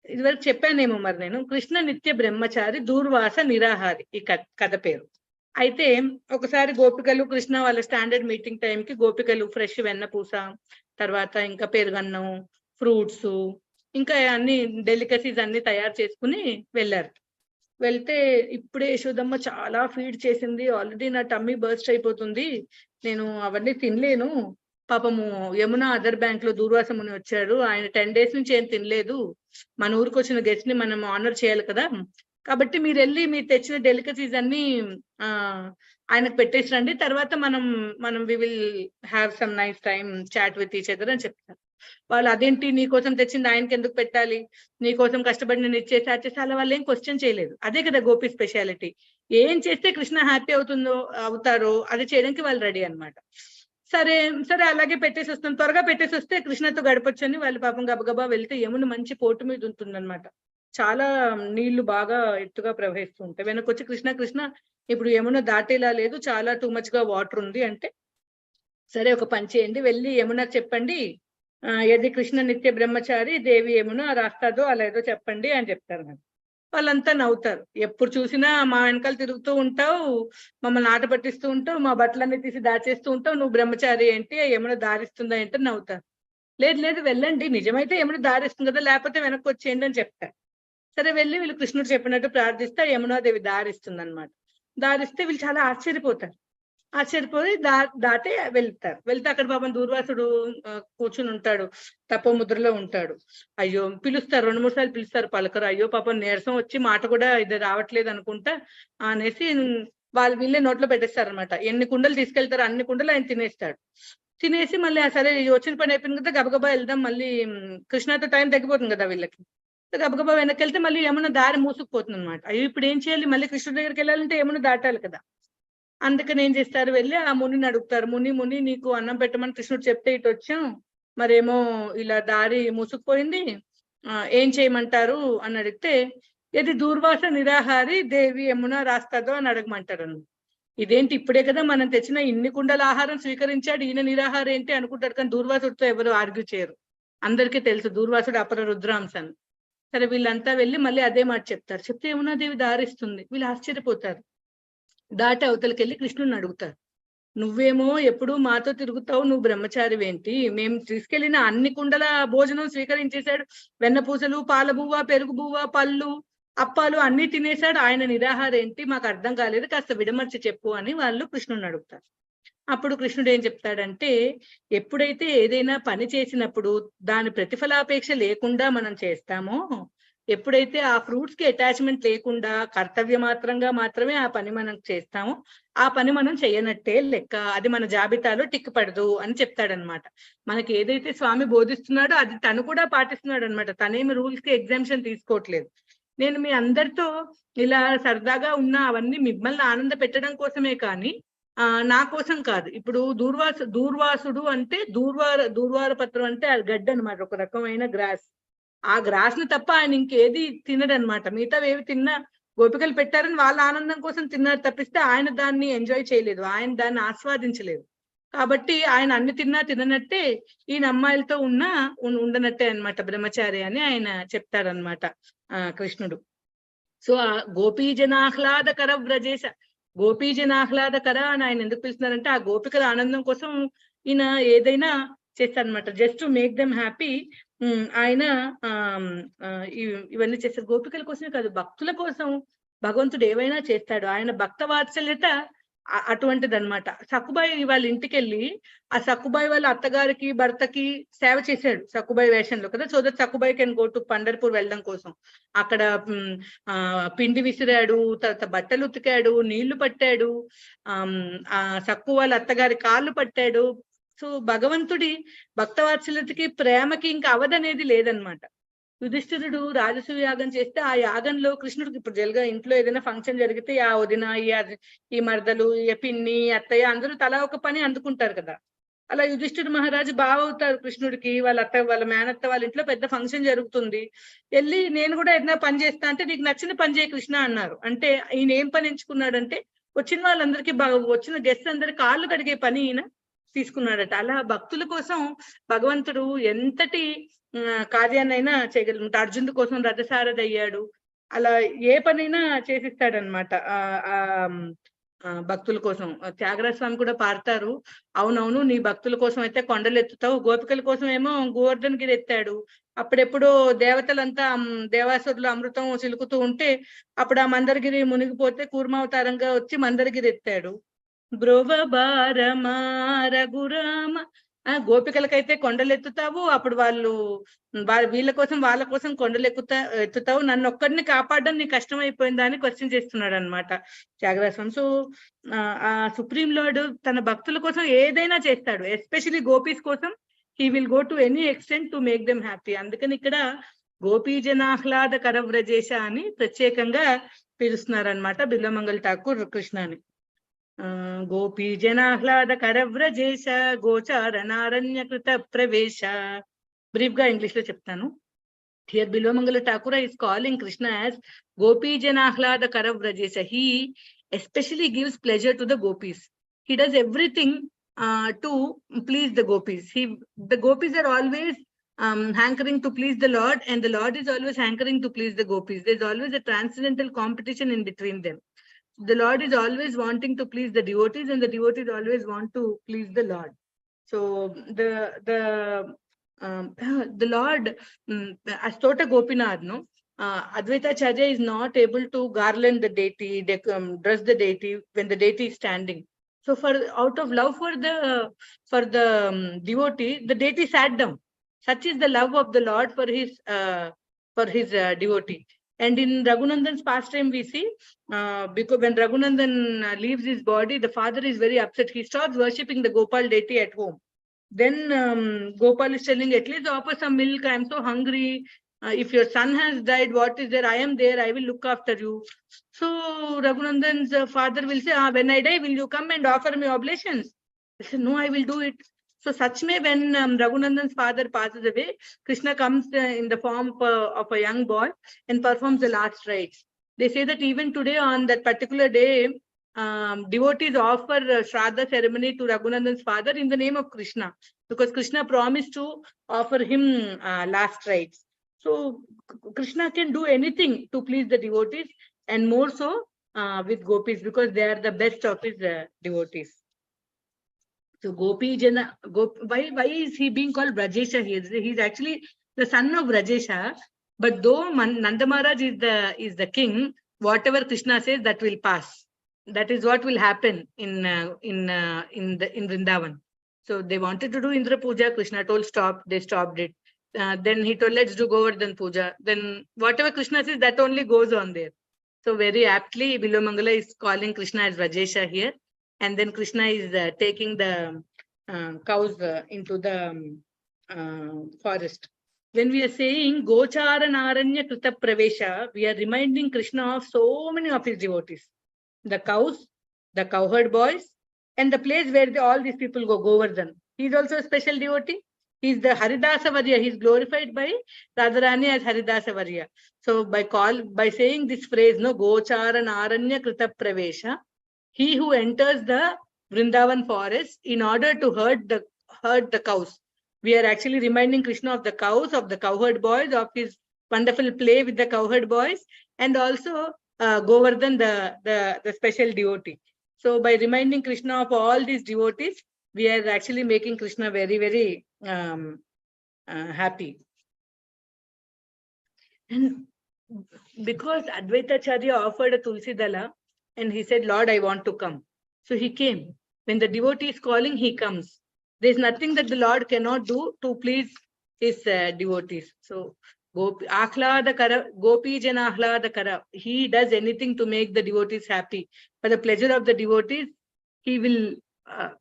ఇదివరకు చెప్పానేమో మరి నేను, కృష్ణ నిత్య బ్రహ్మచారి దూర్వాస నిరాహారి ఈ కథ పేరు. అయితే ఒకసారి గోపికలు కృష్ణ వాళ్ళ స్టాండర్డ్ మీటింగ్ టైంకి గోపికలు ఫ్రెష్ వెన్నపూస, తర్వాత ఇంకా పెరుగన్నం, ఫ్రూట్స్, ఇంకా అన్ని డెలికసీస్ అన్ని తయారు చేసుకుని వెళ్ళారు. వెళ్తే ఇప్పుడే యశోదమ్మ చాలా ఫీడ్ చేసింది, ఆల్రెడీ నా టమ్మీ బర్స్ట్ అయిపోతుంది, నేను అవన్నీ తినలేను, పాపము యమున అదర్ బ్యాంక్ లో దూర్వాసముని వచ్చాడు, ఆయన 10 days నుంచి ఏం తినలేదు, మన ఊరికి వచ్చిన గెస్ట్ ని మనం ఆనర్ చేయాలి కదా, కాబట్టి మీరు వెళ్ళి మీరు తెచ్చిన డెలికసీస్ అన్ని ఆయనకు పెట్టేసి రండి, తర్వాత మనం we will have some nice time chat with each other అని చెప్తారు. వాళ్ళు అదేంటి నీకోసం తెచ్చింది ఆయనకి ఎందుకు పెట్టాలి, నీకోసం కష్టపడి నేను ఇచ్చేసి అలా వాళ్ళు ఏం క్వశ్చన్ చేయలేదు. అదే కదా గోపి స్పెషాలిటీ. ఏం చేస్తే కృష్ణ హ్యాపీ అవుతారో అది చేయడానికి వాళ్ళు రెడీ అనమాట. సరే అలాగే పెట్టేసి వస్తాం, త్వరగా పెట్టేసి వస్తే కృష్ణతో గడపొచ్చని వాళ్ళు పాపం గబగబా వెళ్తే యమున మంచి పోటు మీద ఉంటుందన్నమాట. చాలా నీళ్లు బాగా ఎత్తుగా ప్రవహిస్తూ ఉంటాయి. వెనకొచ్చి కృష్ణ ఇప్పుడు యమున దాటేలా లేదు, చాలా టూ మచ్ గా వాటర్ ఉంది అంటే, సరే ఒక పని చేయండి, వెళ్ళి యమున చెప్పండి, ఏది కృష్ణ నిత్య బ్రహ్మచారి దేవి యమున రాస్తాదో అలా ఏదో చెప్పండి అని చెప్తారు. మరి వాళ్ళంతా నవ్వుతారు. ఎప్పుడు చూసినా మా వెనకాల తిరుగుతూ ఉంటావు, మమ్మల్ని ఆట పట్టిస్తూ ఉంటావు, మా బట్టలన్నీ తీసి దాచేస్తూ ఉంటావు, నువ్వు బ్రహ్మచారి ఏంటి, యమున దారిస్తుందా ఏంటని నవ్వుతారు. లేదు వెళ్ళండి, నిజమైతే యమున దారిస్తుంది కదా, లేకపోతే వెనక్కి వచ్చేయండి అని చెప్తారు. సరే వెళ్ళి వీళ్ళు కృష్ణుడు చెప్పినట్టు ప్రార్థిస్తే యమునాదేవి దారిస్తుంది అనమాట. దారిస్తే వీళ్ళు చాలా ఆశ్చర్యపోయి దాటే వెళ్తే అక్కడ పాపం దూర్వాసుడు కూర్చుని ఉంటాడు, తపోముద్రలో ఉంటాడు. అయ్యో పిలుస్తారు, 2-3 సార్లు పిలుస్తారు, పలకరు. అయ్యో పాపం నీరసం వచ్చి మాట కూడా ఇది రావట్లేదు అనుకుంటా అనేసి వీళ్ళే నోట్లో పెట్టేస్తారు అనమాట. ఎన్ని కుండలు తీసుకెళ్తారో అన్ని కుండలు ఆయన తినేస్తాడు. తినేసి మళ్ళీ సరే వచ్చిన పని అయిపోయింది కదా, గబగబా వెళ్దాం, మళ్ళీ కృష్ణతో టైం తగ్గిపోతుంది కదా వీళ్ళకి. గబగబా వెనక్కి వెళ్తే మళ్ళీ యమున దారి మూసుకుపోతుంది అనమాట. అయ్యో ఇప్పుడు ఏం చేయాలి, మళ్ళీ కృష్ణుడి దగ్గరికి వెళ్ళాలంటే యమున దాటాలి కదా. అందుకని ఏం చేస్తారు, వెళ్ళి ఆ మునిని అడుగుతారు, ముని నీకు అన్నం పెట్టమని కృష్ణుడు చెప్తే ఇటు వచ్చాం, మరేమో ఇలా దారి మూసుకుపోయింది, ఏం చేయమంటారు అని అడిగితే, ఏది దూర్వాస నిరాహారి దేవి యమున రాస్తాదో అని అడగమంటారు. ఇదేంటి ఇప్పుడే కదా మనం తెచ్చిన ఇన్ని కుండల ఆహారం స్వీకరించాడు, ఈయన నిరాహారం ఏంటి అనుకుంటాడు. కానీ దూర్వాసుడితో ఎవరు ఆర్గ్యూ చేయరు, అందరికీ తెలుసు దూర్వాసుడు అపర రుద్రాంశ అని. సరే వీళ్ళంతా వెళ్ళి మళ్ళీ అదే మాట చెప్తారు. చెప్తే యమునాదేవి దారిస్తుంది. వీళ్ళు ఆశ్చర్యపోతారు. దాటి అవతలకి వెళ్ళి కృష్ణుని అడుగుతారు, నువ్వేమో ఎప్పుడు మాతో తిరుగుతావు, నువ్వు బ్రహ్మచారివేంటి? మేము తీసుకెళ్లిన అన్ని కుండల భోజనం స్వీకరించేశాడు, వెన్నపూసలు, పాలబువ్వ, పెరుగు బువ్వ, పళ్ళు, అప్పాలు అన్ని తినేశాడు, ఆయన నిరాహారం ఏంటి? మాకు అర్థం కాలేదు, కాస్త విడమర్చి చెప్పు అని వాళ్ళు కృష్ణుని అడుగుతారు. అప్పుడు కృష్ణుడు ఏం చెప్తాడంటే, ఎప్పుడైతే ఏదైనా పని చేసినప్పుడు దాని ప్రతిఫలాపేక్ష లేకుండా మనం చేస్తామో, ఎప్పుడైతే ఆ ఫ్రూట్స్ కి అటాచ్మెంట్ లేకుండా కర్తవ్య మాత్రమే ఆ పని మనం చేస్తామో, ఆ పని మనం చేయనట్టే లెక్క, అది మన జాబితాలో టిక్ పడదు అని చెప్తాడనమాట. మనకి ఏదైతే స్వామి బోధిస్తున్నాడో అది తను కూడా పాటిస్తున్నాడు అనమాట. తనేమి రూల్స్ కి ఎగ్జామ్షన్ తీసుకోవట్లేదు. నేను మీ అందరితో ఇలా సరదాగా ఉన్నా అవన్నీ మిమ్మల్ని ఆనంద పెట్టడం కోసమే కానీ నా కోసం కాదు. ఇప్పుడు దూర్వాసుడు అంటే దూర్వార పత్రం అంటే అది గడ్డ అనమాట, ఒక రకమైన గ్రాస్. ఆ గ్రాస్ ని తప్ప ఆయన ఇంకేది తినడనమాట. మిగతా ఏవి తిన్నా గోపికలు పెట్టారని వాళ్ళ ఆనందం కోసం తిన్నారు తప్పిస్తే ఆయన దాన్ని ఎంజాయ్ చేయలేదు, ఆయన దాన్ని ఆస్వాదించలేదు. కాబట్టి ఆయన అన్ని తిననట్టే ఈయన అమ్మాయిలతో ఉండనట్టే అన్నమాట, బ్రహ్మచారి అని ఆయన చెప్తారనమాట కృష్ణుడు. సో ఆ గోపీజనాహ్లాదకర వ్రజేశ, గోపీజనాహ్లాదకర అని ఆయన ఎందుకు పిలుస్తున్నారంటే, ఆ గోపికల ఆనందం కోసం ఈయన ఏదైనా చేస్తారనమాట, just to make them happy. ఆయన ఇవన్నీ చేస్తారు. గోపికల కోసమే కాదు, భక్తుల కోసం భగవంతుడు ఏవైనా చేస్తాడు. ఆయన భక్త వాత్సల్యత అటువంటిది అనమాట. సక్కుబాయి వాళ్ళ ఇంటికి వెళ్ళి ఆ సక్కుబాయి వాళ్ళ అత్తగారికి భర్తకి సేవ చేశాడు సక్కుబాయి వేషంలో కదా. So that Sakkubai can go to Pandharpur వెళ్ళడం కోసం అక్కడ పిండి విసిరాడు, తర్వాత బట్టలు ఉతికాడు, నీళ్లు పట్టాడు, ఆ సక్కు వాళ్ళ అత్తగారి కాళ్ళు పట్టాడు. సో భగవంతుడి భక్తవాత్సల్యతకి ప్రేమకి ఇంకా అవధనేది లేదనమాట. యుధిష్ఠిరుడు రాజసూయ యాగం చేస్తే ఆ యాగంలో కృష్ణుడికి ఇప్పుడు జల్గా ఇంట్లో ఏదైనా ఫంక్షన్ జరిగితే ఆ వదిన, ఈ మరదలు, ఈ పిన్ని, అత్తయ్య అందరూ తలా ఒక పని అందుకుంటారు కదా. అలా యుధిష్ఠిరుడు మహారాజు బావవుతారు కృష్ణుడికి. వాళ్ళ మేనత్త వాళ్ళ ఇంట్లో పెద్ద ఫంక్షన్ జరుగుతుంది, వెళ్ళి నేను కూడా ఏదైనా పని చేస్తా అంటే, నీకు నచ్చిన పని చేయ కృష్ణ అన్నారు. అంటే ఈయన ఏం పని ఎంచుకున్నాడంటే, వచ్చిన వాళ్ళందరికీ వచ్చిన గెస్ట్ అందరికి కాళ్ళు కడిగే పని ఈయన తీసుకున్నాడట. అలా భక్తుల కోసం భగవంతుడు ఎంతటి కార్యాన్నైనా చేయగలుగుతాడు. అర్జునుడి కోసం రథసారథి అయ్యాడు. అలా ఏ పనైనా చేసిస్తాడనమాట భక్తుల కోసం. త్యాగరాజ స్వామి కూడా పాడతారు, అవునవును నీ భక్తుల కోసం అయితే కొండలు ఎత్తుతావు, గోపికల కోసం ఏమో గోవర్ధన్ గిరి ఎత్తాడు. అప్పుడెప్పుడో దేవతలంతా దేవాసురులు అమృతం చిలుకుతూ ఉంటే అప్పుడు ఆ మందరగిరి మునిగిపోతే కూర్మావతారంగా వచ్చి మందరగిరి ఎత్తాడు. బ్రోవ బారమా రఘురామ, గోపికలకైతే కొండలు ఎత్తుతావు, అప్పుడు వాళ్ళ కోసం కొండలు ఎత్తుతావు, నన్ను ఒక్కడిని కాపాడడం నీకు కష్టం అయిపోయిందా అని క్వశ్చన్ చేస్తున్నాడు అనమాట త్యాగరాజస్వామి. సో ఆ సుప్రీం లార్డ్ తన భక్తుల కోసం ఏదైనా చేస్తాడు, ఎస్పెషలీ గోపీస్ కోసం he will go to any extent to make them happy. అందుకని ఇక్కడ గోపీజనాహ్లాదకర వ్రజేశ అని ప్రత్యేకంగా పిలుస్తున్నారనమాట బిల్వమంగళ ఠాకూర్ కృష్ణని. గోపీజనాహ్లాదకర వ్రజేశ గోచారణారణ్యకృత ప్రవేశ. బ్రీఫ్ గా ఇంగ్లీష్ లో చెప్తాను. Here Bilvamangala Thakur is calling Krishna as గోపీజనాహ్లాదకర వ్రజేశ. He especially gives pleasure to the gopis. He does everything to please the gopis. The gopis are always hankering to please the Lord, and the Lord is always hankering to please the gopis. There's always a transcendental competition in between them. The Lord is always wanting to please the devotees, and the devotees always want to please the Lord. So the Lord, Astota Gopinath, no, Advaita Acharya is not able to garland the deity, dress the deity when the deity is standing. So out of love for the devotee, the deity sat down. Such is the love of the Lord for his devotee. And in Raghunandan's pastime we see, because when Raghunandan leaves his body, the father is very upset. He starts worshipping the Gopal deity at home. Then Gopal is telling, at least offer some milk, I am so hungry. If your son has died, what is there? I am there, I will look after you. So Raghunandan's father will say, when I die, will you come and offer me oblations? He said, no, I will do it. So such may when Raghunandan's father passes away, Krishna comes in the form of a young boy and performs the last rites. They say that even today on that particular day, devotees offer Shraddha ceremony to Raghunandan's father in the name of Krishna, because Krishna promised to offer him last rites. So Krishna can do anything to please the devotees, and more so with gopis, because they are the best of his devotees. So Gopi Jana, why is he being called Brajesha here? He's actually the son of Brajesha, but though Nanda Maharaj is the king, whatever Krishna says, that will pass. That is what will happen in Vrindavan. So they wanted to do Indra Puja. Krishna told stop. They stopped it. Then he told let's do Govardhan Puja. Then whatever Krishna says, that only goes on there. So very aptly, Bilomangala is calling Krishna as Rajesha here. And then Krishna is taking the cows into the forest. When we are saying Gochara Naranya Krita Pravesha, we are reminding Krishna of so many of his devotees. The cows, the cowherd boys, and the place where all these people go, Govardhan. He is also a special devotee. He is the Haridasa Varya. He is glorified by Radharani as Haridasa Varya. So by saying this phrase, no, Gochara Naranya Krita Pravesha, he who enters the Vrindavan forest in order to herd the cows. We are actually reminding Krishna of the cows, of the cowherd boys, of his wonderful play with the cowherd boys, and also Govardhan, the special devotee. So by reminding Krishna of all these devotees, we are actually making Krishna very, very happy. And because Advaitacharya offered a Tulsi Dala, and he said, Lord, I want to come. So he came. When the devotee is calling, he comes. There is nothing that the Lord cannot do to please his devotees. So Gopi Jana Ahlada, he does anything to make the devotees happy. For the pleasure of the devotees, he will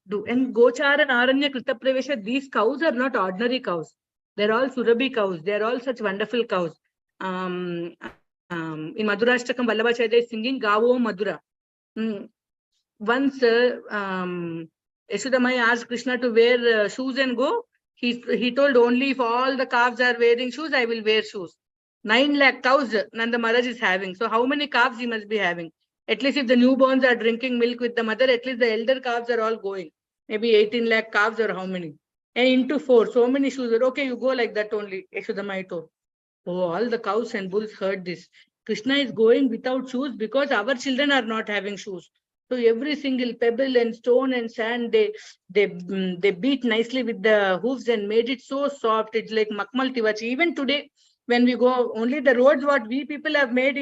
do. And Gochara and Aranya Krita Pravesha, these cows are not ordinary cows. They're all Surabhi cows. They're all such wonderful cows. In Madhurashtakam, Vallabhacharya is singing Gavo Madhura. Once Yashodamai asked Krishna to wear shoes and go. He told only if all the calves are wearing shoes, I will wear shoes. 9 lakh cows Nanda Maharaj is having. So how many calves he must be having? At least if the newborns are drinking milk with the mother, at least the elder calves are all going. Maybe 18 lakh calves or how many? And into 4, so many shoes. Okay, you go like that only, Yashodamai told. Oh, all the cows and bulls heard this. Krishna is going without shoes because our children are not having shoes. So every single pebble and stone and sand, they beat nicely with the hooves and made it so soft. It's like Makmal Tivachi. Even today, when we go, only the roads what we people have made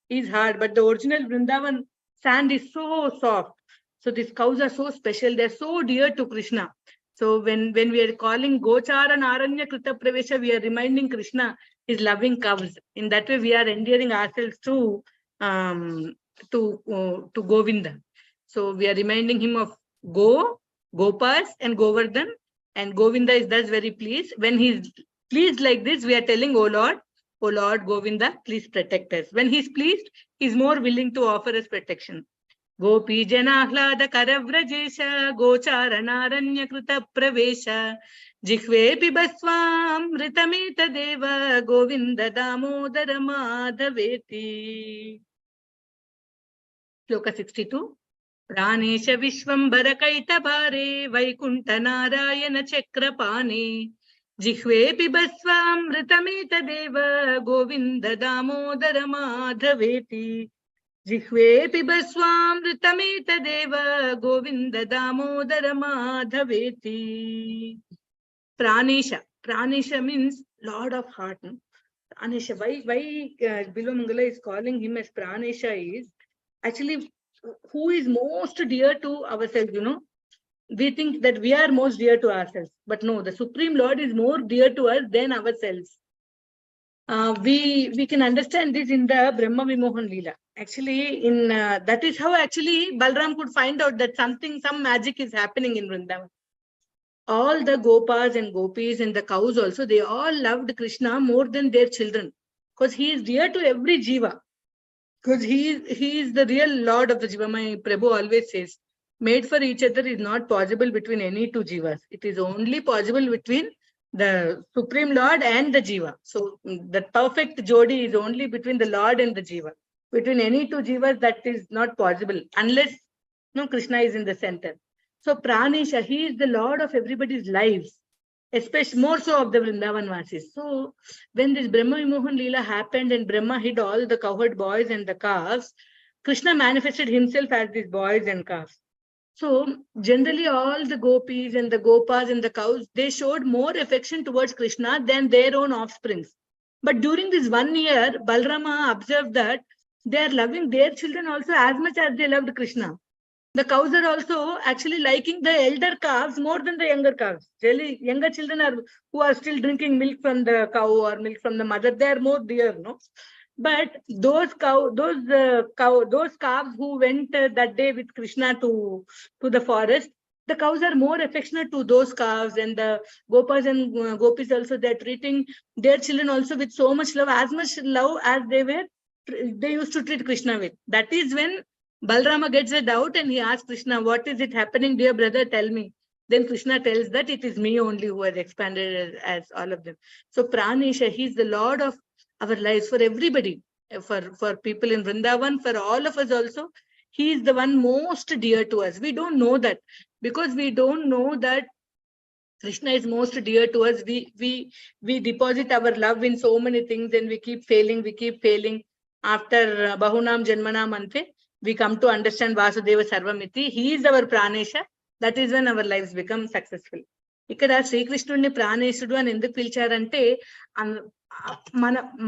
is hard, but the original Vrindavan sand is so soft. So these cows are so special. They're so dear to Krishna. So when we are calling Gochara Naranya Krita Pravesha, we are reminding Krishna his loving cows. In that way, we are endearing ourselves to Govinda. So we are reminding him of Gopas and Govardhan, and Govinda is thus very pleased. When he is pleased like this, we are telling, O Lord Govinda, please protect us. When he is pleased, he is more willing to offer us protection. Gopi Jana Ahlada Karavrajesha Gochara Naranya Krita Pravesha Jihve Pibaswam Ritamita Deva Govinda Damodara Madhaveti. Shloka 62. Pranesha Vishwambara Kaita Bhare Vaikunta Narayana Chakrapane Jihve Pibaswam Ritamita Deva Govinda Damodara Madhaveti. Jihve Pibaswam Ritamita Deva Govinda Damodara Madhaveti. Pranesha means Lord of Heart. Pranesha. Why Bilomangala is calling him as Pranesha is actually who is most dear to ourselves, We think that we are most dear to ourselves. But no, the Supreme Lord is more dear to us than ourselves. We can understand this in the Brahma Vimohan Leela. Actually, that is how actually Balram could find out that some magic is happening in Vrindavan. All the Gopas and Gopis and the cows also, they all loved Krishna more than their children. Because he is dear to every jiva. Because he is the real Lord of the jiva. My Prabhu always says, made for each other is not possible between any two jivas. It is only possible between the Supreme Lord and the jiva. So the perfect jodi is only between the Lord and the jiva. Between any two jivas, that is not possible. Unless No, Krishna is in the center. So Pranesha, he is the Lord of everybody's lives, especially more so of the Vrindavan Vasis. So when this Brahma Vimohan Leela happened and Brahma hid all the cowherd boys and the calves, Krishna manifested himself as these boys and calves. So generally all the gopis and the gopas and the cows, they showed more affection towards Krishna than their own offsprings. But during this 1 year, Balrama observed that they are loving their children also as much as they loved Krishna. The cows are also actually liking the elder calves more than the younger calves. Really, younger children are who are still drinking milk from the cow or milk from the mother, they are more dear, no? But those calves who went that day with Krishna to the forest, the cows are more affectionate to those calves, and the gopas and gopis also, they're treating their children also with so much love, as much love as they used to treat Krishna with. That is when Balrama gets a doubt and he asks Krishna, what is it happening, dear brother, tell me. Then Krishna tells that it is me only who has expanded as all of them. So Pranesha, he is the Lord of our lives, for everybody, for people in Vrindavan, for all of us also. He is the one most dear to us. We don't know that, because we don't know that Krishna is most dear to us. We deposit our love in so many things and we keep failing. After Bahunam Janmanam Ante, we come to understand Vasudeva Sarvamiti. He is our Pranesha. That is when our lives become successful. ఇక్కడ శ్రీకృష్ణుడిని ప్రాణేశుడు అని ఎందుకు పిలిచారంటే,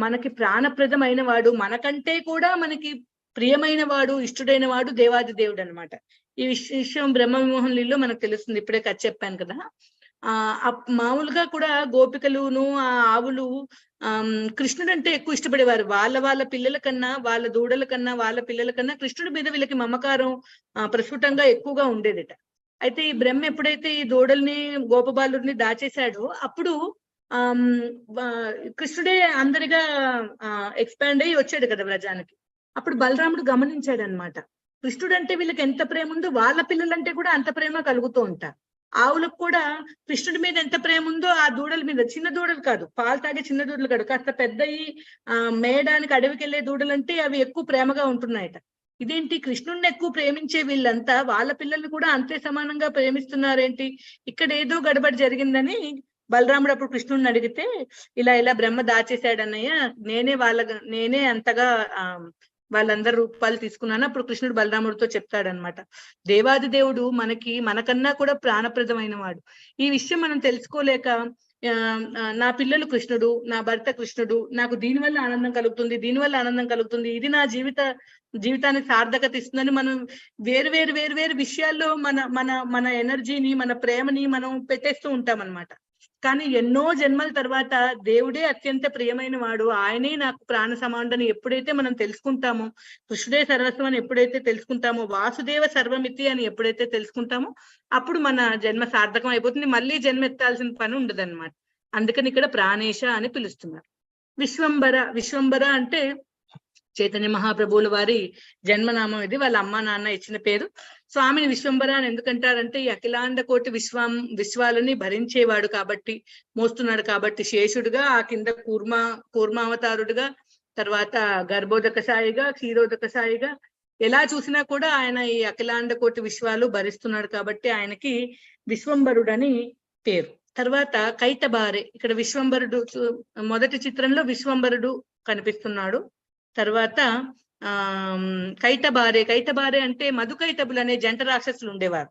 మనకి ప్రాణప్రదమైన వాడు, మనకంటే కూడా మనకి ప్రియమైన వాడు, ఇష్టడైన వాడు దేవాది దేవుడు అనమాట. ఈ విషయం బ్రహ్మ విమోహన్ లీలలో మనకు తెలుస్తుంది. ఇప్పుడే కథ చెప్పాను కదా. మామూలుగా కూడా గోపికలును ఆ ఆవులు కృష్ణుడు అంటే ఎక్కువ ఇష్టపడేవారు. వాళ్ళ పిల్లల కన్నా, వాళ్ళ దూడల కన్నా, వాళ్ళ పిల్లల కన్నా కృష్ణుడి మీద వీళ్ళకి మమకారం ప్రస్ఫుటంగా ఎక్కువగా ఉండేదట. అయితే ఈ బ్రహ్మ ఎప్పుడైతే ఈ దూడల్ని గోపబాలుడిని దాచేశాడో, అప్పుడు కృష్ణుడే అందరిగా ఎక్స్పాండ్ అయ్యి వచ్చాడు కదా వ్రజానికి. అప్పుడు బలరాముడు గమనించాడు అనమాట, కృష్ణుడు అంటే వీళ్ళకి ఎంత ప్రేమ ఉందో వాళ్ళ పిల్లలంటే కూడా అంత ప్రేమ కలుగుతూ ఉంటారు. ఆవులకు కూడా కృష్ణుడి మీద ఎంత ప్రేమ ఉందో ఆ దూడల మీద, చిన్న దూడలు కాదు, పాలు తాగే చిన్న దూడలు కాదు, కాస్త పెద్దయి మేయడానికి అడవికి వెళ్ళే దూడలంటే అవి ఎక్కువ ప్రేమగా ఉంటున్నాయట. ఇదేంటి, కృష్ణుడిని ఎక్కువ ప్రేమించే వీళ్ళంతా వాళ్ళ పిల్లల్ని కూడా అంతే సమానంగా ప్రేమిస్తున్నారేంటి, ఇక్కడ ఏదో గడబడి జరిగిందని బలరాముడు అప్పుడు కృష్ణుడిని అడిగితే, ఇలా బ్రహ్మ దాచేశాడన్నయ్య, నేనే అంతగా వాళ్ళందరి రూపాలు తీసుకున్నాను. అప్పుడు కృష్ణుడు బలరాముడితో చెప్తాడనమాట, దేవాది దేవుడు మనకన్నా కూడా ప్రాణప్రదమైన వాడు. ఈ విషయం మనం తెలుసుకోలేక నా పిల్లలు కృష్ణుడు, నా భర్త కృష్ణుడు, నాకు దీనివల్ల ఆనందం కలుగుతుంది, ఇది నా జీవితానికి సార్థకత ఇస్తుందని మనం వేరు విషయాల్లో మన ఎనర్జీని, మన ప్రేమని మనం పెట్టేస్తూ ఉంటాం అనమాట. కానీ ఎన్నో జన్మల తర్వాత దేవుడే అత్యంత ప్రియమైన వాడు, ఆయనే నాకు ప్రాణ సమానుడని ఎప్పుడైతే మనం తెలుసుకుంటామో, కృష్ణుడే సర్వస్వం అని ఎప్పుడైతే తెలుసుకుంటామో, వాసుదేవ సర్వమితి అని ఎప్పుడైతే తెలుసుకుంటామో, అప్పుడు మన జన్మ సార్థకం అయిపోతుంది. మళ్ళీ జన్మ ఎత్తాల్సిన పని ఉండదు అనమాట. అందుకని ఇక్కడ ప్రాణేశ అని పిలుస్తున్నారు. విశ్వంబర అంటే చైతన్య మహాప్రభువుల వారి జన్మనామం ఇది, వాళ్ళ అమ్మ నాన్న ఇచ్చిన పేరు. స్వామిని విశ్వంబర అని ఎందుకంటారంటే, ఈ అఖిలాండ కోటి విశ్వాలని భరించేవాడు కాబట్టి, మోస్తున్నాడు కాబట్టి శేషుడుగా, ఆ కింద కూర్మావతారుడుగా, తర్వాత గర్భోదక సాయిగా, క్షీరోదక సాయిగా, ఎలా చూసినా కూడా ఆయన ఈ అఖిలాండ కోటి విశ్వాలు భరిస్తున్నాడు కాబట్టి ఆయనకి విశ్వంబరుడని పేరు. తర్వాత కైటబారే, ఇక్కడ విశ్వంబరుడు మొదటి చిత్రంలో విశ్వంబరుడు కనిపిస్తున్నాడు. తర్వాత కైటబారే అంటే మధుకైటబులు అనే జంట రాక్షసులు ఉండేవారు.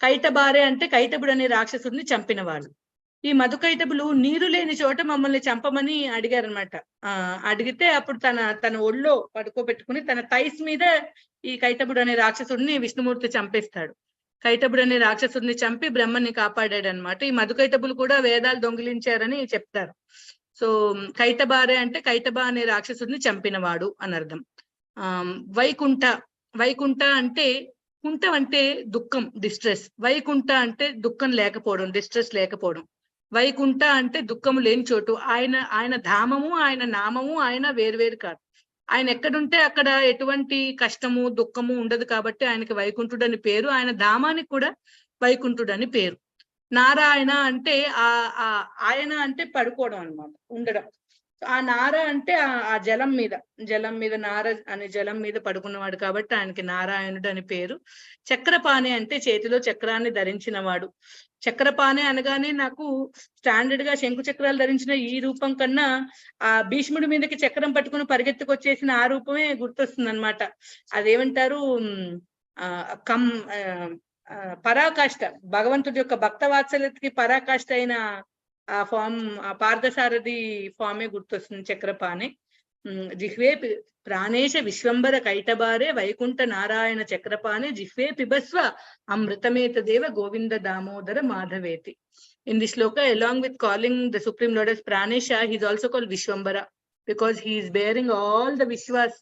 కైటబారే అంటే కైటబుడు అనే రాక్షసుడిని చంపిన వాళ్ళు. ఈ మధుకైటబులు నీరు లేని చోట మమ్మల్ని చంపమని అడిగారనమాట. అడిగితే అప్పుడు తన ఒళ్ళో పడుకోబెట్టుకుని తన థైస్ మీద ఈ కైటబుడు అనే రాక్షసుడిని విష్ణుమూర్తి చంపేస్తాడు. కైటబుడు అనే రాక్షసుడిని చంపి బ్రహ్మని కాపాడాడు అనమాట. ఈ మధుకైటబులు కూడా వేదాలు దొంగిలించారని చెప్తారు. సో కైటబారే అంటే కైటబ అనే రాక్షసుడిని చంపినవాడు అని అర్థం. వైకుంఠ అంటే, కుంఠం అంటే దుఃఖం, డిస్ట్రెస్. వైకుంఠ అంటే దుఃఖం లేకపోవడం, డిస్ట్రెస్ లేకపోవడం. వైకుంఠ అంటే దుఃఖము లేని చోటు. ఆయన ధామము, ఆయన నామము, ఆయన వేరువేరు కాదు. ఆయన ఎక్కడుంటే అక్కడ ఎటువంటి కష్టము దుఃఖము ఉండదు కాబట్టి ఆయనకి వైకుంఠుడు అని పేరు. ఆయన ధామానికి కూడా వైకుంఠుడు అని పేరు. నారాయణ అంటే ఆయన అంటే పడుకోవడం అనమాట, ఉండడం. ఆ నార అంటే ఆ జలం మీద నార అనే జలం మీద పడుకున్నవాడు కాబట్టి ఆయనకి నారాయణుడు అని పేరు. చక్రపాణి అంటే చేతిలో చక్రాన్ని ధరించిన వాడు. చక్రపాణి అనగానే నాకు స్టాండర్డ్ గా శంకు చక్రాలు ధరించిన ఈ రూపం కన్నా ఆ భీష్ముడి మీదకి చక్రం పట్టుకుని పరిగెత్తుకొచ్చేసిన ఆ రూపమే గుర్తొస్తుంది అనమాట. అదేమంటారు, ఆ కం పరాకాష్ట, భగవంతుడి యొక్క భక్త వాత్సల్యతకి పరాకాష్ట అయిన ఆ ఫామ్, ఆ పార్థసారథి ఫామే గుర్తొస్తుంది చక్రపాణి. జిహ్వే ప్రాణేశ విశ్వంబర కైటబారే వైకుంఠ నారాయణ చక్రపాణి జిహ్వే పిబస్వ అమృతమేతదేవ Govinda Damodara మాధవేతి. In this shloka, along with calling the Supreme Lord as Pranesha, he is also called Vishwambara because he is bearing all the Vishwas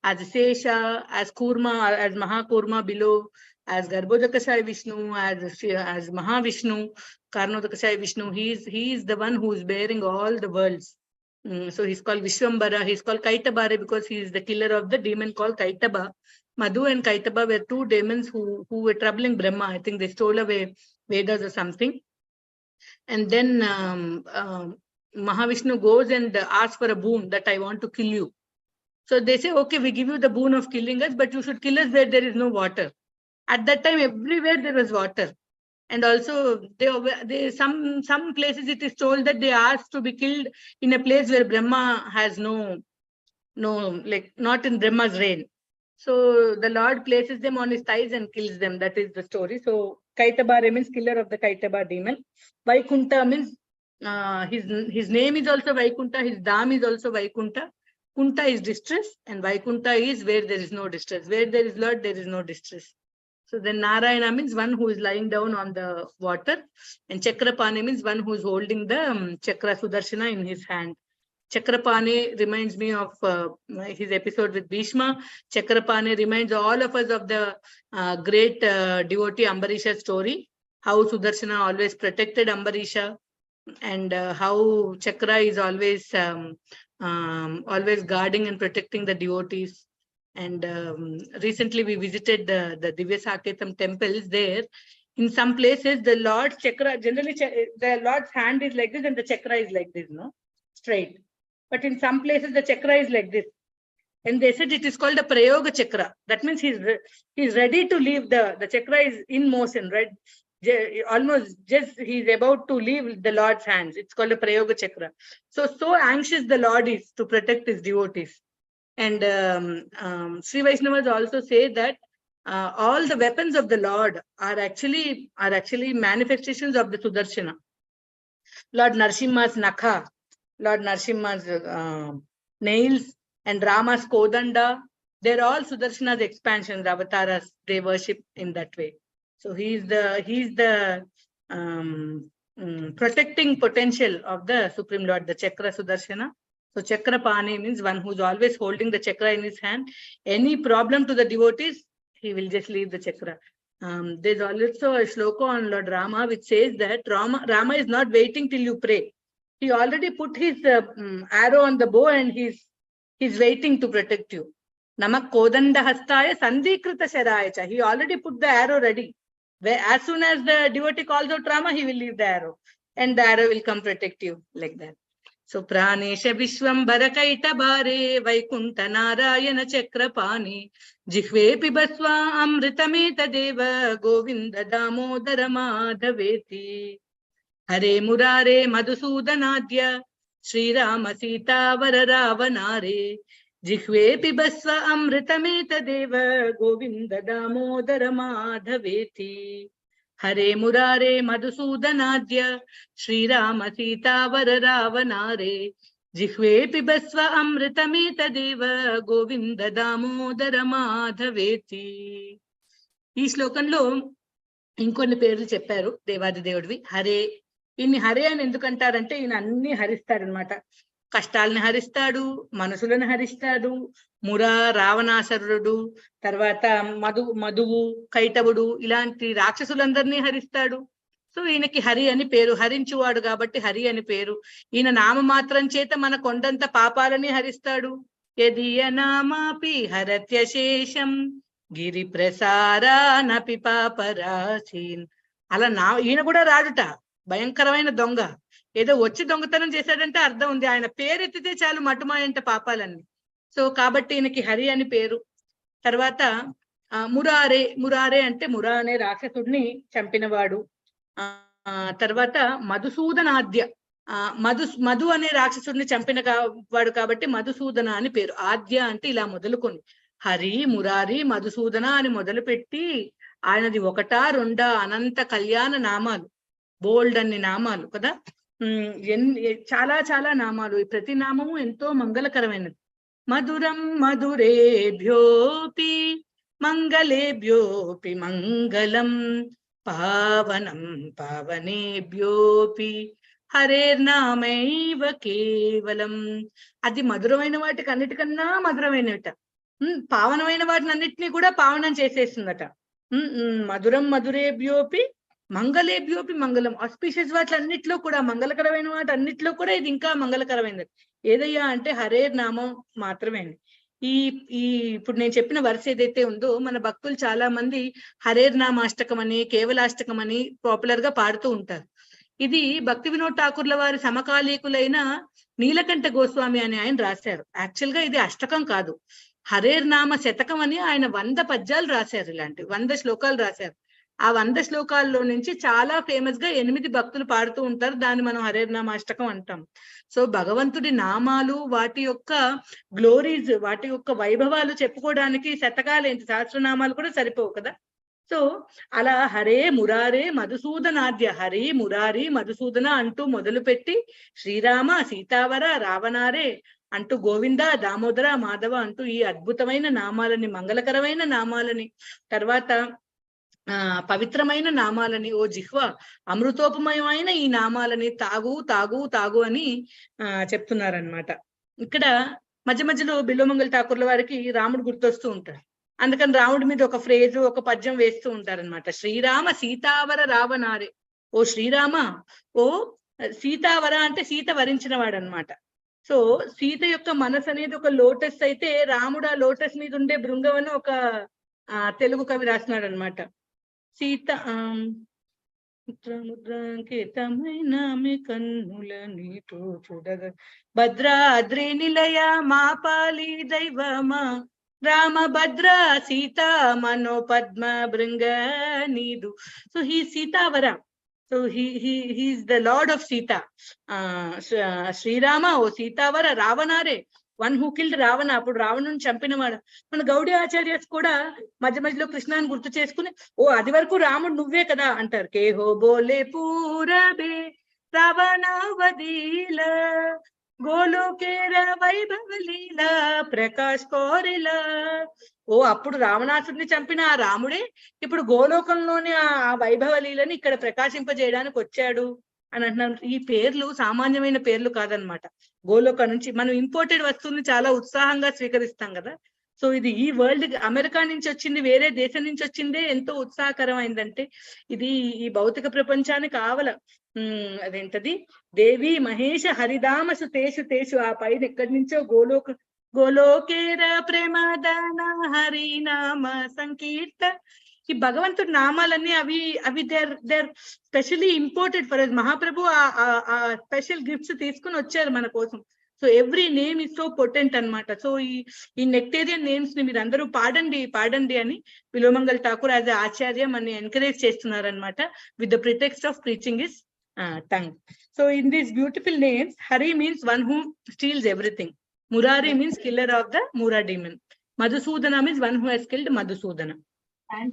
as Sesha, as Kurma, as Mahakurma below, as Garbhodakasai Vishnu, as Mahavishnu, Karnodakasai Vishnu. He is the one who is bearing all the worlds. So he's called Vishwambara. He's called Kaitabare because he is the killer of the demon called Kaitaba. Madhu and Kaitaba were two demons who were troubling Brahma. I think they stole away Vedas or something. And then Mahavishnu goes and asks for a boon that I want to kill you. So they say, okay, we give you the boon of killing us, but you should kill us where there is no water. At that time, everywhere there was water. And also, some places it is told that they asked to be killed in a place where Brahma has like not in Brahma's reign. So the Lord places them on his thighs and kills them. That is the story. So Kaitabare means killer of the Kaitaba demon. Vaikunta means his name is also Vaikunta. His dam is also Vaikunta. Kunta is distress, and Vaikunta is where there is no distress. Where there is Lord, there is no distress. So then Narayana means one who is lying down on the water, and Chakrapani means one who is holding the Chakra Sudarshana in his hand. Chakrapani reminds me of his episode with Bhishma. Chakrapani reminds all of us of the great devotee Ambarisha's story, how Sudarshana always protected Ambarisha, and how Chakra is always guarding and protecting the devotees. And recently we visited the Divya Saketam temples there. In some places, the Lord's Chakra, generally the Lord's hand is like this and the Chakra is like this, no? Straight. But in some places, the Chakra is like this. And they said it is called a Prayoga Chakra. That means he's ready to leave the Chakra is in motion, right? Almost just he's about to leave the Lord's hands. It's called a Prayoga Chakra. So anxious the Lord is to protect his devotees. And Sri Vaishnavas also say that all the weapons of the Lord are actually manifestations of the Sudarshana. Lord Narsimha's Nakha, Lord Narsimha's nails, and Rama's Kodanda, they're all Sudarshana's expansions, avatars. They worship in that way. So he's the protecting potential of the Supreme Lord, the Chakra Sudarshana. So Chakrapani means one who's always holding the Chakra in his hand. Any problem to the devotees, he will just leave the Chakra. There's also a shloka on Lord Rama which says that Rama is not waiting till you pray. He already put his arrow on the bow and he's waiting to protect you. Namak Kodanda Hastaya Sandhikrita Sharaya. He already put the arrow ready. As soon as the devotee calls out Rama, he will leave the arrow. And the arrow will come protect you like that. So Pranesha Vishwambara Kaitabare Vaikunta Narayana Chakrapani Jihve Pibaswa Amritameta Deva Govinda Damodara Madhaveti Hare Murare Madhusudanadya Sri Rama Sita Vara Ravanare Jihve Pibaswa Amritameta Deva Govinda Damodara Madhaveti Hare Murare Madhusudanadya Sri Rama Sita Vara Ravanare Jihve Pibaswa Amritameta Deva Govinda Damodara Madhaveti. ఈ శ్లోకంలో ఇంకొన్ని పేర్లు చెప్పారు దేవాది దేవుడివి. హరే, ఈయన్ని హరే అని ఎందుకంటారంటే ఈయన అన్ని హరిస్తాడనమాట. కష్టాలని హరిస్తాడు, మనసులను హరిస్తాడు, మురా రావణాసురుడు, తర్వాత మధువు కైటవుడు ఇలాంటి రాక్షసులందరినీ హరిస్తాడు. సో ఈయనకి హరి అని పేరు, హరించువాడు కాబట్టి హరి అని పేరు. ఈయన నామమాత్రం చేత మన కొండంత పాపాలని హరిస్తాడు. యదియ నామాపి హరత్యశేషం గిరి ప్రసారానపి పాపరాశీన్. అలా ఈయన కూడా రాడుట, భయంకరమైన దొంగ. ఏదో వచ్చి దొంగతనం చేశాడంటే అర్థం ఉంది, ఆయన పేరు ఎత్తితే చాలు మటుమాయంట పాపాలన్నీ. సో కాబట్టి ఈయనకి హరి అని పేరు. తర్వాత మురారే, మురారే అంటే మురా అనే రాక్షసుడిని చంపినవాడు. తర్వాత మధుసూదనాద్య, మధు అనే రాక్షసుడిని చంపిన వాడు కాబట్టి మధుసూదన అని పేరు. ఆద్య అంటే ఇలా మొదలుకొని హరి, మురారి, మధుసూదన అని మొదలుపెట్టి ఆయనది ఒకటా రెండా అనంత కళ్యాణ నామాలు, బోల్డ్ అన్ని నామాలు కదా. చాలా చాలా నామాలు, ప్రతి నామము ఎంతో మంగళకరమైనది. మధురం మధురేభ్యోపి మంగళేభ్యోపి మంగళం, పావనం పావనేభ్యోపి హరేర్నామైవ కేవలం. అది మధురమైన వాటికి అన్నిటికన్నా మధురమైనట, పావనమైన వాటిని అన్నిటినీ కూడా పావనం చేసేస్తుందట. మధురం మధురేభ్యోపి మంగళేభ్యోపి మంగళం, ఆస్పీషియస్ వాటి అన్నిట్లో కూడా, మంగళకరమైన వాటి అన్నిట్లో కూడా ఇది ఇంకా మంగళకరమైనది. ఏదయ్యా అంటే హరేర్ నామం మాత్రమే. ఈ ఇప్పుడు నేను చెప్పిన వరుస ఏదైతే ఉందో, మన భక్తులు చాలా మంది హరేర్ నామాష్టకం అని, కేవలాష్టకం అని పాపులర్ గా పాడుతూ ఉంటారు. ఇది భక్తి వినోద్ ఠాకూర్ల వారి సమకాలీకులైన నీలకంఠ గోస్వామి అని ఆయన రాశారు. యాక్చువల్ గా ఇది అష్టకం కాదు, హరేర్ నామ శతకం అని ఆయన 100 పద్యాలు రాశారు, ఇలాంటి 100 శ్లోకాలు రాశారు. ఆ 100 శ్లోకాల్లో నుంచి చాలా ఫేమస్ గా 8 భక్తులు పాడుతూ ఉంటారు, దాన్ని మనం హరేర్ నామాష్టకం అంటాం. సో భగవంతుడి నామాలు, వాటి యొక్క గ్లోరీస్, వాటి యొక్క వైభవాలు చెప్పుకోవడానికి శతకాలేంటి, సహస్రనామాలు కూడా సరిపోవు కదా. సో అలా హరే మురారే మధుసూదనాద్య, హరి మురారి మధుసూదన అంటూ మొదలుపెట్టి శ్రీరామ సీతావర రావణారే అంటూ గోవింద దామోదర మాధవ అంటూ ఈ అద్భుతమైన నామాలని, మంగళకరమైన నామాలని, తర్వాత పవిత్రమైన నామాలని, ఓ జిహ్వ అమృతోపమయమైన ఈ నామాలని తాగు తాగు తాగు అని చెప్తున్నారనమాట. ఇక్కడ మధ్య మధ్యలో బిల్వమంగళ ఠాకూర్ల వారికి రాముడు గుర్తొస్తూ ఉంటాడు, అందుకని రాముడి మీద ఒక ఫ్రేజు, ఒక పద్యం వేస్తూ ఉంటారనమాట. శ్రీరామ సీతావర రావణారే, ఓ శ్రీరామ, ఓ సీతావర అంటే సీత వరించిన వాడు అనమాట. సో సీత యొక్క మనసు అనేది ఒక లోటస్ అయితే, రాముడు ఆ లోటస్ మీద ఉండే భృంగం అని ఒక తెలుగు కవి రాసినాడు అనమాట. సీత ముద్రాంకితమైన మీ కన్నుల నీతో చూడగ, భద్రాద్రి నిలయ మా పాలి దైవమా, రామ భద్ర సీత మనో పద్మ భృంగ నీదు. సో హీ సీతావర, so he is the lord of Sita. Shrirama ఓ సీతావర రావణారే, వన్ హూ కిల్డ్ రావణ, అప్పుడు రావణుని చంపినవాడు. మన గౌడీ ఆచార్యస్ కూడా మధ్య మధ్యలో కృష్ణాన్ని గుర్తు చేసుకుని, ఓ అది వరకు రాముడు నువ్వే కదా అంటారు. కే హో బోలే పూరబే రావణ వదీల, గోలోకేర వైభవ లీల ప్రకాష్ కోరిలా. ఓ అప్పుడు రావణాసుడిని చంపిన ఆ రాముడే ఇప్పుడు గోలోకంలోని ఆ వైభవ లీలని ఇక్కడ ప్రకాశింపజేయడానికి వచ్చాడు అని అంటున్నాను. ఈ పేర్లు సామాన్యమైన పేర్లు కాదనమాట. గోలోక నుంచి మనం ఇంపోర్టెడ్ వస్తువుని చాలా ఉత్సాహంగా స్వీకరిస్తాం కదా. సో ఇది ఈ వరల్డ్, అమెరికా నుంచి వచ్చింది, వేరే దేశం నుంచి వచ్చిందే ఎంతో ఉత్సాహకరమైందంటే, ఇది ఈ భౌతిక ప్రపంచానికి కావాల అదేంటది దేవి మహేష హరిదామ సుతేషు తేషు, ఆ పైన ఎక్కడి నుంచో గోలోకేర ప్రేమదాన హరినామ సంకీర్త. ఈ భగవంతుడి నామాలన్నీ అవి there specially imported for us. Mahaprabhu ఆ స్పెషల్ గిఫ్ట్స్ తీసుకుని వచ్చారు మన కోసం. So every name is so potent అనమాట. సో ఈ నెక్టేరియన్ నేమ్స్ ని మీరు అందరూ పాడండి అని బిల్వమంగళ ఠాకూర్ యాజ్ ఆచార్య మనని ఎంకరేజ్ చేస్తున్నారనమాట, with the pretext of preaching his tongue. So in these beautiful names, Hari means one who steals everything, Murari means killer of the Mura demon, Madhusudana means one who has killed Madhusudana, and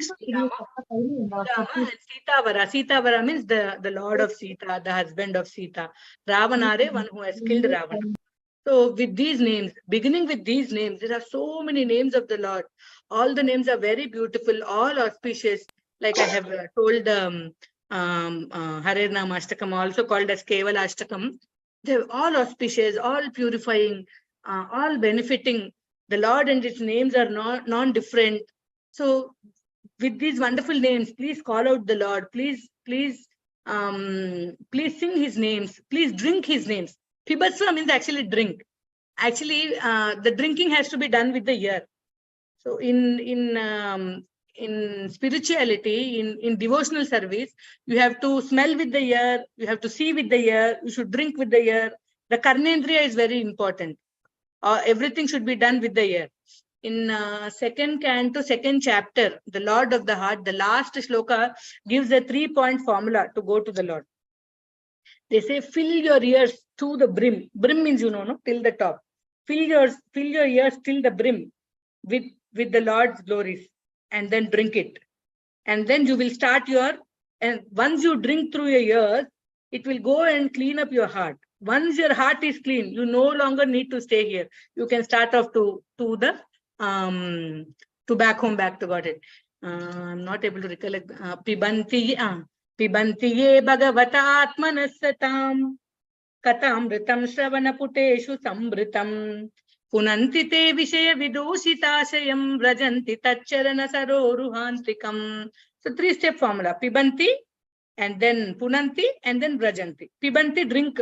Sitavara means the lord of Sita, the husband of Sita, Ravanare, one who has killed Ravana. So with these names, beginning with these names, there are so many names of the Lord. All the names are very beautiful, all auspicious, like I have told Harer Nama Ashtakam, also called as Kevala Ashtakam. They're all auspicious, all purifying, all benefiting. The Lord and its names are non-different. So with these wonderful names, please call out the Lord. Please sing his names. Please drink his names. Pibasva means actually drink. Actually, the drinking has to be done with the ear. So in spirituality, in devotional service, you have to smell with the ear, you have to see with the ear, you should drink with the ear. The karnendriya is very important. Everything should be done with the ear. In second canto, second chapter, the Lord of the Heart, the last shloka gives a 3-point formula to go to the Lord. They say, fill your ears to the brim. Brim means, no, till the top. Fill your ears till the brim with the Lord's glories, and then drink it. And then you will start and once you drink through your ears, it will go and clean up your heart. Once your heart is clean, you no longer need to stay here. You can start off to back home, back to Godhead. I'm not able to recollect. Pibanti ye bhagavata atmanasatam katamritam shravana puteshu sambritam punanti te vishaya vidushitashayam vrajanti tacharana saroruhantikam. So 3-step formula: pibanti, and then punanti, and then vrajanti. Pibanti, drink.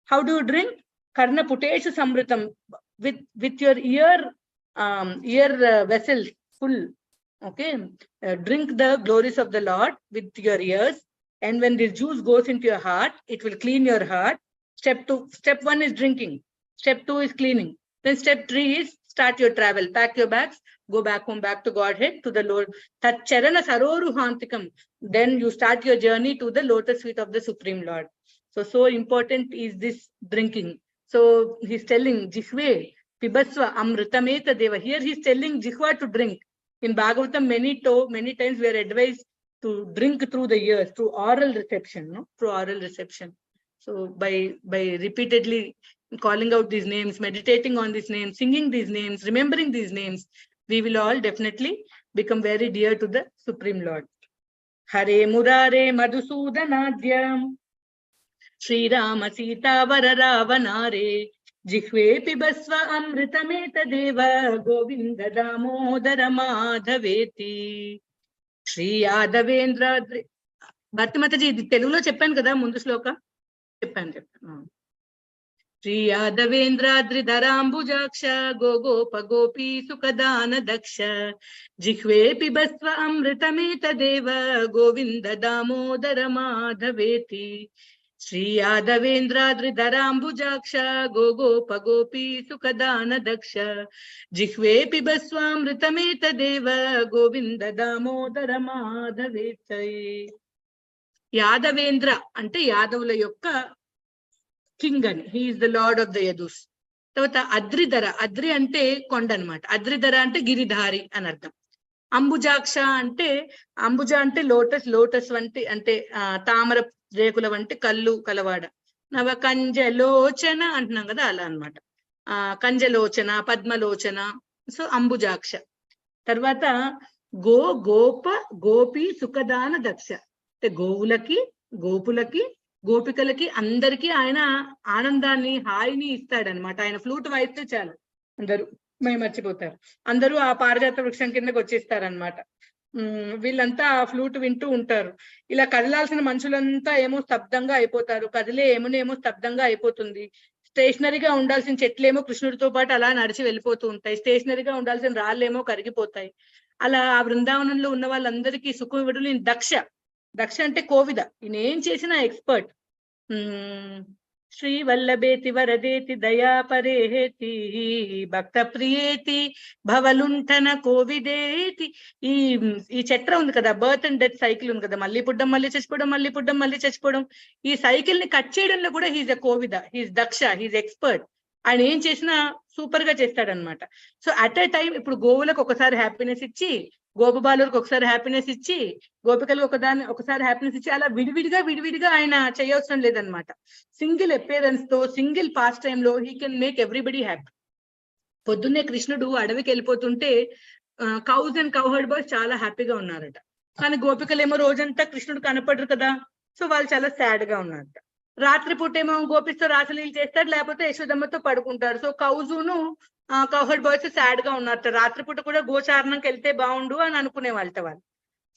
How do you drink? Karna puteshu sambritam, with your ear vessels full. Okay, drink the glories of the Lord with your ears, and when this juice goes into your heart, it will clean your heart. Step 1 is drinking. Step 2 is cleaning. Then step 3 is start your travel. Pack your bags, go back home, back to Godhead, to the Lord. Tacharana saroruhantikam. Then you start your journey to the lotus feet of the Supreme Lord. So important is this drinking. So he's telling Jihve pibasva amritameta deva. Here he's telling Jihva to drink. In Bhagavatam, many times we are advised to drink through the ears, through oral reception, no? Through oral reception. So by repeatedly calling out these names, meditating on these names, singing these names, remembering these names, we will all definitely become very dear to the Supreme Lord. Hare Murare Madhusudanadhyam Sri Rama Sita Varavanare Jihve pibasva amritameta deva Govinda Damodara Madhaveti Sri Yadavendra. Bharti Mataji, ఇది తెలుగులో చెప్పాను కదా ముందు శ్లోక చెప్పాను. శ్రీ యాదవేంద్రాద్రిధరాంబుజాక్ష గోగోప గోపీ సుఖదాన దక్ష జిహ్వే పిబస్వ అమృతమేత దేవ గోవింద దామోదర మాధవేతి శ్రీ యాదవేంద్రాద్రిధరాంబుజాక్ష గోగోప గోపీ సుఖదాన దక్ష జిహ్వే పిబస్వ అమృతమేత దేవ గోవింద దామోదర మాధవేతి. యాదవేంద్ర అంటే యాదవుల యొక్క కింగ్ అని, he is the lord of the యదుస్. తర్వాత అద్రిధర, అద్రి అంటే కొండ అనమాట. అద్రిధర అంటే గిరిధారి అని అర్థం. అంబుజాక్ష అంటే, అంబుజ అంటే లోటస్ వంటి, అంటే తామర రేకుల వంటి కళ్ళు కలవాడ. నవ కంజలోచన అంటున్నాం కదా, అలా అనమాట. కంజలోచన, పద్మలోచన. సో అంబుజాక్ష. తర్వాత గోప గోపి సుఖదాన దక్ష అంటే గోవులకి, గోపులకి, గోపికలకి అందరికీ ఆయన ఆనందాన్ని, హాయిని ఇస్తాడనమాట. ఆయన ఫ్లూట్ వాయిస్తే చాలు అందరూ మర్చిపోతారు. అందరూ ఆ పారిజాత వృక్షం కిందకి వచ్చేస్తారనమాట. వీళ్ళంతా ఆ ఫ్లూట్ వింటూ ఉంటారు. ఇలా కదలాల్సిన మనుషులంతా ఏమో స్తబ్దంగా అయిపోతారు. కదిలే ఏమో స్తబ్దంగా అయిపోతుంది. స్టేషనరీగా ఉండాల్సిన చెట్లేమో కృష్ణుడితో పాటు అలా నడిచి వెళ్ళిపోతూ ఉంటాయి. స్టేషనరీగా ఉండాల్సిన రాళ్ళేమో కరిగిపోతాయి. అలా ఆ బృందావనంలో ఉన్న వాళ్ళందరికీ సుఖం ఇవ్వడం. నేను దక్ష అంటే కోవిద. ఈయన ఏం చేసినా ఎక్స్పర్ట్. శ్రీ వల్లభేతి వరదేతి దయాపరేతి భక్త ప్రియేతి భవలుంఠన కోవిదేతి. ఈ చట్రం ఉంది కదా, బర్త్ అండ్ డెత్ సైకిల్ ఉంది కదా, మళ్ళీ పుడ్డం మళ్ళీ చచ్చిపోవడం, మళ్ళీ పుడ్డం మళ్ళీ చచ్చిపోవడం. ఈ సైకిల్ ని కట్ చేయడంలో కూడా హీజ్ అ కోవిద, హీజ్ దక్ష, హీజ్ ఎక్స్పర్ట్. ఆయన ఏం చేసినా సూపర్ గా చేస్తాడనమాట. సో అట్ ఎ టైం ఇప్పుడు గోవులకు ఒకసారి హ్యాపీనెస్ ఇచ్చి, గోపబాలులకు ఒకసారి హ్యాపీనెస్ ఇచ్చి, గోపికలకు ఒకసారి హ్యాపీనెస్ ఇచ్చి, అలా విడివిడిగా ఆయన చేయవసరం లేదనమాట. సింగిల్ అపియరెన్స్ తో, సింగిల్ పాస్ టైమ్ లో he can make everybody happy. పొద్దున్నే కృష్ణుడు అడవికి వెళ్ళిపోతుంటే కౌజ్ అండ్ కౌహర్డ్ బాయ్స్ చాలా హ్యాపీగా ఉన్నారట. కానీ గోపికలేమో రోజంతా కృష్ణుడు కనపడరు కదా, సో వాళ్ళు చాలా సాడ్ గా ఉన్నారట. రాత్రిపూట ఏమో గోపిస్తో రాసలీలు చేస్తారు, లేకపోతే యశోదమ్మతో పడుకుంటారు. సో కౌజును కౌహర్డ్ బాయ్స్ సాడ్ గా ఉన్నారట. రాత్రిపూట కూడా గోచారణంకి వెళ్తే బాగుండు అని అనుకునే వాళ్ళట వాళ్ళు.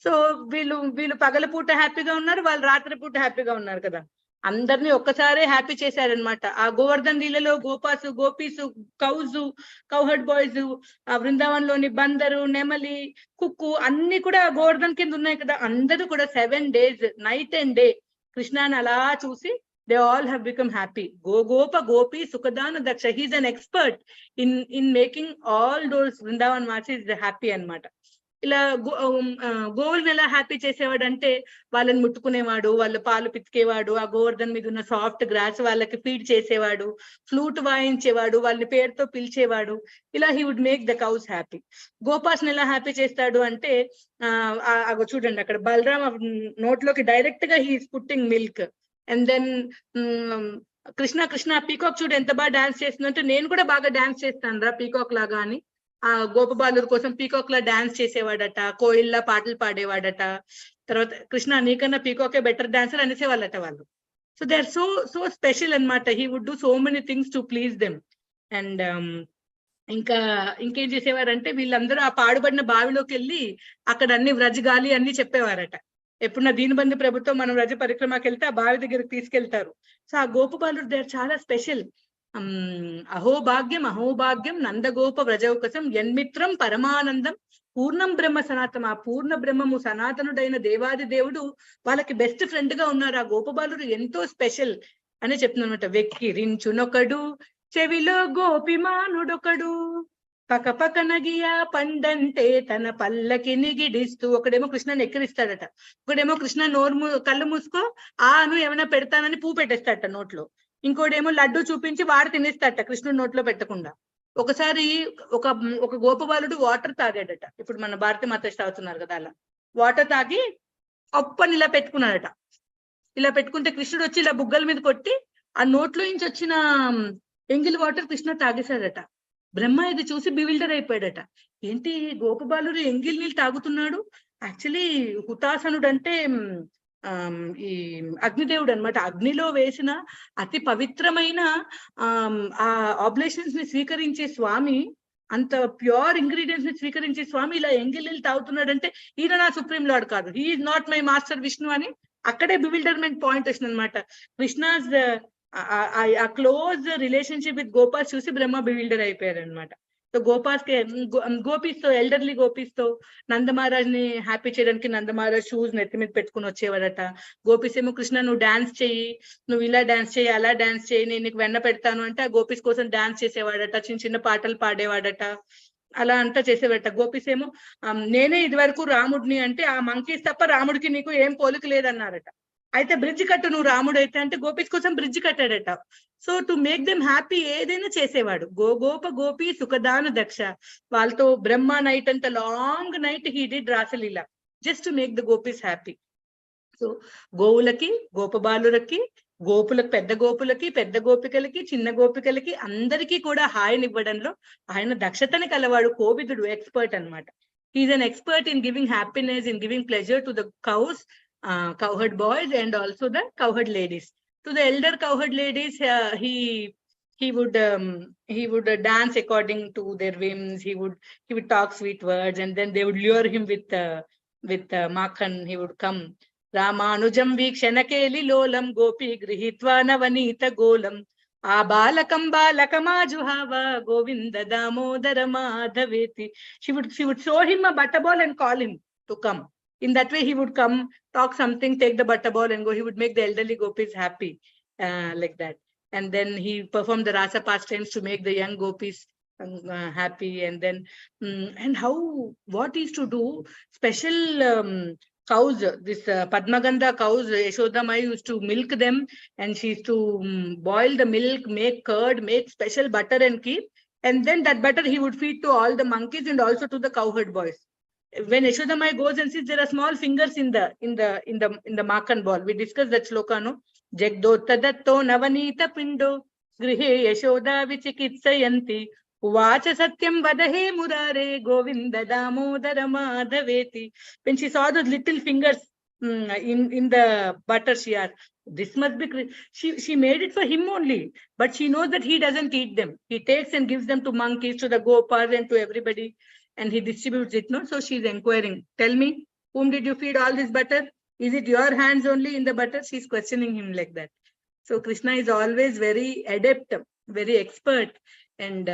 సో వీళ్ళు పగలపూట హ్యాపీగా ఉన్నారు, వాళ్ళు రాత్రిపూట హ్యాపీగా ఉన్నారు కదా. అందరినీ ఒక్కసారే హ్యాపీ చేశారనమాట. ఆ గోవర్ధన్ లీలలో గోపాసు, గోపీసు, కౌజు, కౌహర్డ్ బాయ్స్, ఆ బృందావన్ లోని బందరు, నెమలి, కుక్కు అన్ని కూడా గోవర్ధన్ కింద ఉన్నాయి కదా. అందరూ కూడా 7 days నైట్ అండ్ డే కృష్ణాని అలా చూసి they all have become happy. Gopa, Gopi, Sukadana, Daksha. He's an expert in making all those Vrindavan Vasis happy anamata. ఇలా గోవుల్ని ఎలా హ్యాపీ చేసేవాడు అంటే వాళ్ళని ముట్టుకునేవాడు, వాళ్ళ పాలు పితికేవాడు, ఆ గోవర్ధన్ మీద ఉన్న సాఫ్ట్ గ్రాస్ వాళ్ళకి ఫీడ్ చేసేవాడు, ఫ్లూట్ వాయించేవాడు, వాళ్ళని పేరుతో పిలిచేవాడు. ఇలా he would make the cows happy. గోపాస్ ని ఎలా హ్యాపీ చేస్తాడు అంటే చూడండి అక్కడ బలరామ్ నోట్లోకి డైరెక్ట్ గా he's putting milk. And then Krishna peacock చూడు ఎంత బాగా డాన్స్ చేస్తుందంటే నేను కూడా బాగా డాన్స్ చేస్తాను రా పీకాక్ లాగా అని ఆ గోపబాలుల కోసం పీకాక్ లా డాన్స్ చేసేవాడట, కోయిల్లా పాటలు పాడేవాడట. తర్వాత కృష్ణ నీకన్నా పీకాకే బెటర్ డాన్సర్ అనేసేవాళ్ళట వాళ్ళు. So they are so special అనమాట. He would do so many things to please them. And ఇంకేం చేసేవారంటే వీళ్ళందరూ ఆ పాడుబడిన బావిలోకి వెళ్ళి అక్కడ అన్ని వ్రజగాలి అన్ని చెప్పేవారట. ఎప్పుడున్నా దీనబంధు ప్రభుత్వం మనం రజ పరిక్రమకి వెళ్తే ఆ బావి దగ్గరికి తీసుకెళ్తారు. సో ఆ గోపబాలుడు దే చాలా స్పెషల్. అహోభాగ్యం నందగోప వ్రజౌకసం యన్మిత్రం పరమానందం పూర్ణం బ్రహ్మ సనాతనం. ఆ పూర్ణ బ్రహ్మము సనాతనుడైన దేవాది దేవుడు వాళ్ళకి బెస్ట్ ఫ్రెండ్ గా ఉన్నారు. ఆ గోపబాలుడు ఎంతో స్పెషల్ అని చెప్తున్నమాట. వెక్కిరించునొకడు చెవిలో గోపిమానుడొకడు పక నగియా పండంటే తన పల్లకి నిగిడిస్తూ. ఒకడేమో కృష్ణని ఎక్కిరిస్తాడట, ఒకడేమో కృష్ణ కళ్ళు మూసుకో ఆను ఏమైనా పెడతానని పువ్వు పెట్టేస్తాడట నోట్లో. ఇంకోటేమో లడ్డు చూపించి వాడు తినేస్తాడట కృష్ణుడు నోట్లో పెట్టకుండా. ఒకసారి ఒక గోపబాలుడు వాటర్ తాగాడట. ఇప్పుడు మన భారతీ మాత తాగుతున్నారు కదా, అలా వాటర్ తాగి అప్పని ఇలా పెట్టుకున్నాడట. ఇలా పెట్టుకుంటే కృష్ణుడు వచ్చి ఇలా బుగ్గల మీద కొట్టి ఆ నోట్లో నుంచి వచ్చిన ఎంగిలి వాటర్ కృష్ణ తాగేశాడట. బ్రహ్మ ఇది చూసి బివిల్డర్ అయిపోయాడట. ఏంటి గోపబాలుడు ఎంగిల్ నీళ్ళు తాగుతున్నాడు? యాక్చువల్లీ హుతాసనుడు అంటే ఈ అగ్నిదేవుడు అనమాట. అగ్నిలో వేసిన అతి పవిత్రమైన ఆ ఆబ్లేషన్స్ ని స్వీకరించే స్వామి, అంత ప్యూర్ ఇంగ్రీడియంట్స్ ని స్వీకరించే స్వామి ఇలా ఎంగిల్ నీళ్ళు తాగుతున్నాడు అంటే ఈయన నా సుప్రీం లార్డ్ కాదు, he's not my master Vishnu అని అక్కడే బివిల్డర్మెంట్ పాయింట్ వచ్చింది అనమాట. కృష్ణాస్ ఆ క్లోజ్ రిలేషన్షిప్ విత్ గోపాస్ చూసి బ్రహ్మ బివిల్డర్ అయిపోయారు అనమాట. సో గోపీస్ తో ఎల్డర్లీ గోపీస్ తో నందమహారాజ్ ని హ్యాపీ చేయడానికి నందమహారాజ్ షూస్ నెత్తి మీద పెట్టుకుని వచ్చేవాడట. గోపీస్ ఏమో కృష్ణ నువ్వు డాన్స్ చెయ్యి, నువ్వు ఇలా డాన్స్ చెయ్యి, అలా డాన్స్ చెయ్యి, నేను నీకు వెన్న పెడతాను అంటే ఆ గోపీస్ కోసం డాన్స్ చేసేవాడట, చిన్న చిన్న పాటలు పాడేవాడట, అలా అంతా చేసేవాడట. గోపీస్ ఏమో నేనే ఇది వరకు రాముడిని అంటే ఆ మంకీస్ తప్ప రాముడికి నీకు ఏం పోలిక లేదన్నారట. అయితే బ్రిడ్జ్ కట్టు నువ్వు రాముడు అయితే అంటే గోపీస్ కోసం బ్రిడ్జ్ కట్టాడట. So to make them happy ఏదైనా చేసేవాడు. గోపి సుఖదాన దక్ష. వాళ్ళతో బ్రహ్మ నైట్ అంత long night he did rasalila just to make the గోపీస్ హ్యాపీ. సో గోవులకి, గోపబాలులకి, పెద్ద గోపులకి, పెద్ద గోపికలకి, చిన్న గోపికలకి అందరికీ కూడా హాయినివ్వడంలో ఆయన దక్షతని కలవాడు. కోవిదుడు ఎక్స్పర్ట్ అనమాట. He's an expert in giving happiness, in giving pleasure to the cows, cowherd boys and also the cowherd ladies. To the elder cowherd ladies, he would dance according to their whims. He would talk sweet words, and then they would lure him with makhan. He would come. Ramanujam vikshanakeli lolam gopi grihitva navanita golam ఆ బాలకం బాలకమాజుహావా Govinda Damodara Madhaveti. She would show him a butter ball and call him to come. In that way, he would come, talk something, take the butter ball and go. He would make the elderly gopis happy, like that. And then he performed the rasa pastimes to make the young gopis happy. And then, and what is to do? Special cows, this Padmagandha cows, Yashodamai used to milk them, and she used to boil the milk, make curd, make special butter and keep. And then that butter he would feed to all the monkeys and also to the cowherd boys. When Yashodamai goes and sees there are small fingers in the makhan ball, we discussed that shloka, no? Jagdota datto navanita pindo grihe Yashoda vichikitsayanti uvacha satyam vadahe murare Govinda Damodara Madhaveti. When she saw those little fingers in the butter, she asked, this must be she made it for him only, but she knows that he doesn't eat them. He takes and gives them to monkeys, to the gopas and to everybody, and he distributes it, no? So she's inquiring, tell me, whom did you feed all this butter? Is it your hands only in the butter? She's questioning him like that. So Krishna is always very adept, very expert, and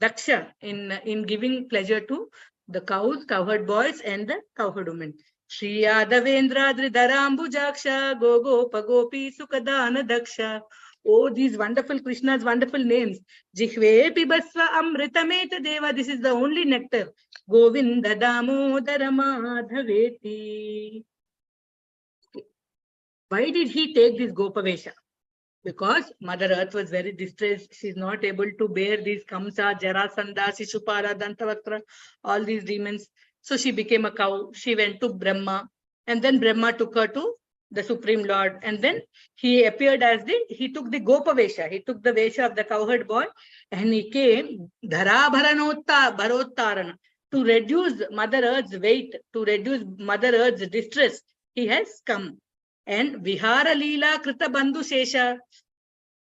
daksha in giving pleasure to the cows, cowherd boys, and the cowherd women. Shri Yadavendra Dridharambujaksha Gogopa Gopi Sukadana Daksha. Oh, these wonderful Krishna's wonderful names. Jihve Pibasva Amritameta Deva. This is the only nectar. Govinda Damodara Madhaveti. Why did he take this Gopavesha? Because Mother Earth was very distressed. She's not able to bear these Kamsa, Jarasandha, Shishupala, Dantavakra, all these demons. So she became a cow. She went to Brahma. And then Brahma took her to the Supreme Lord. And then he appeared as he took the Gopavesha. He took the Vesha of the cowherd boy. And he came Bharottarana to reduce Mother Earth's weight, to reduce Mother Earth's distress. He has come. And Vihara Leela Krita Bandhu Shesha,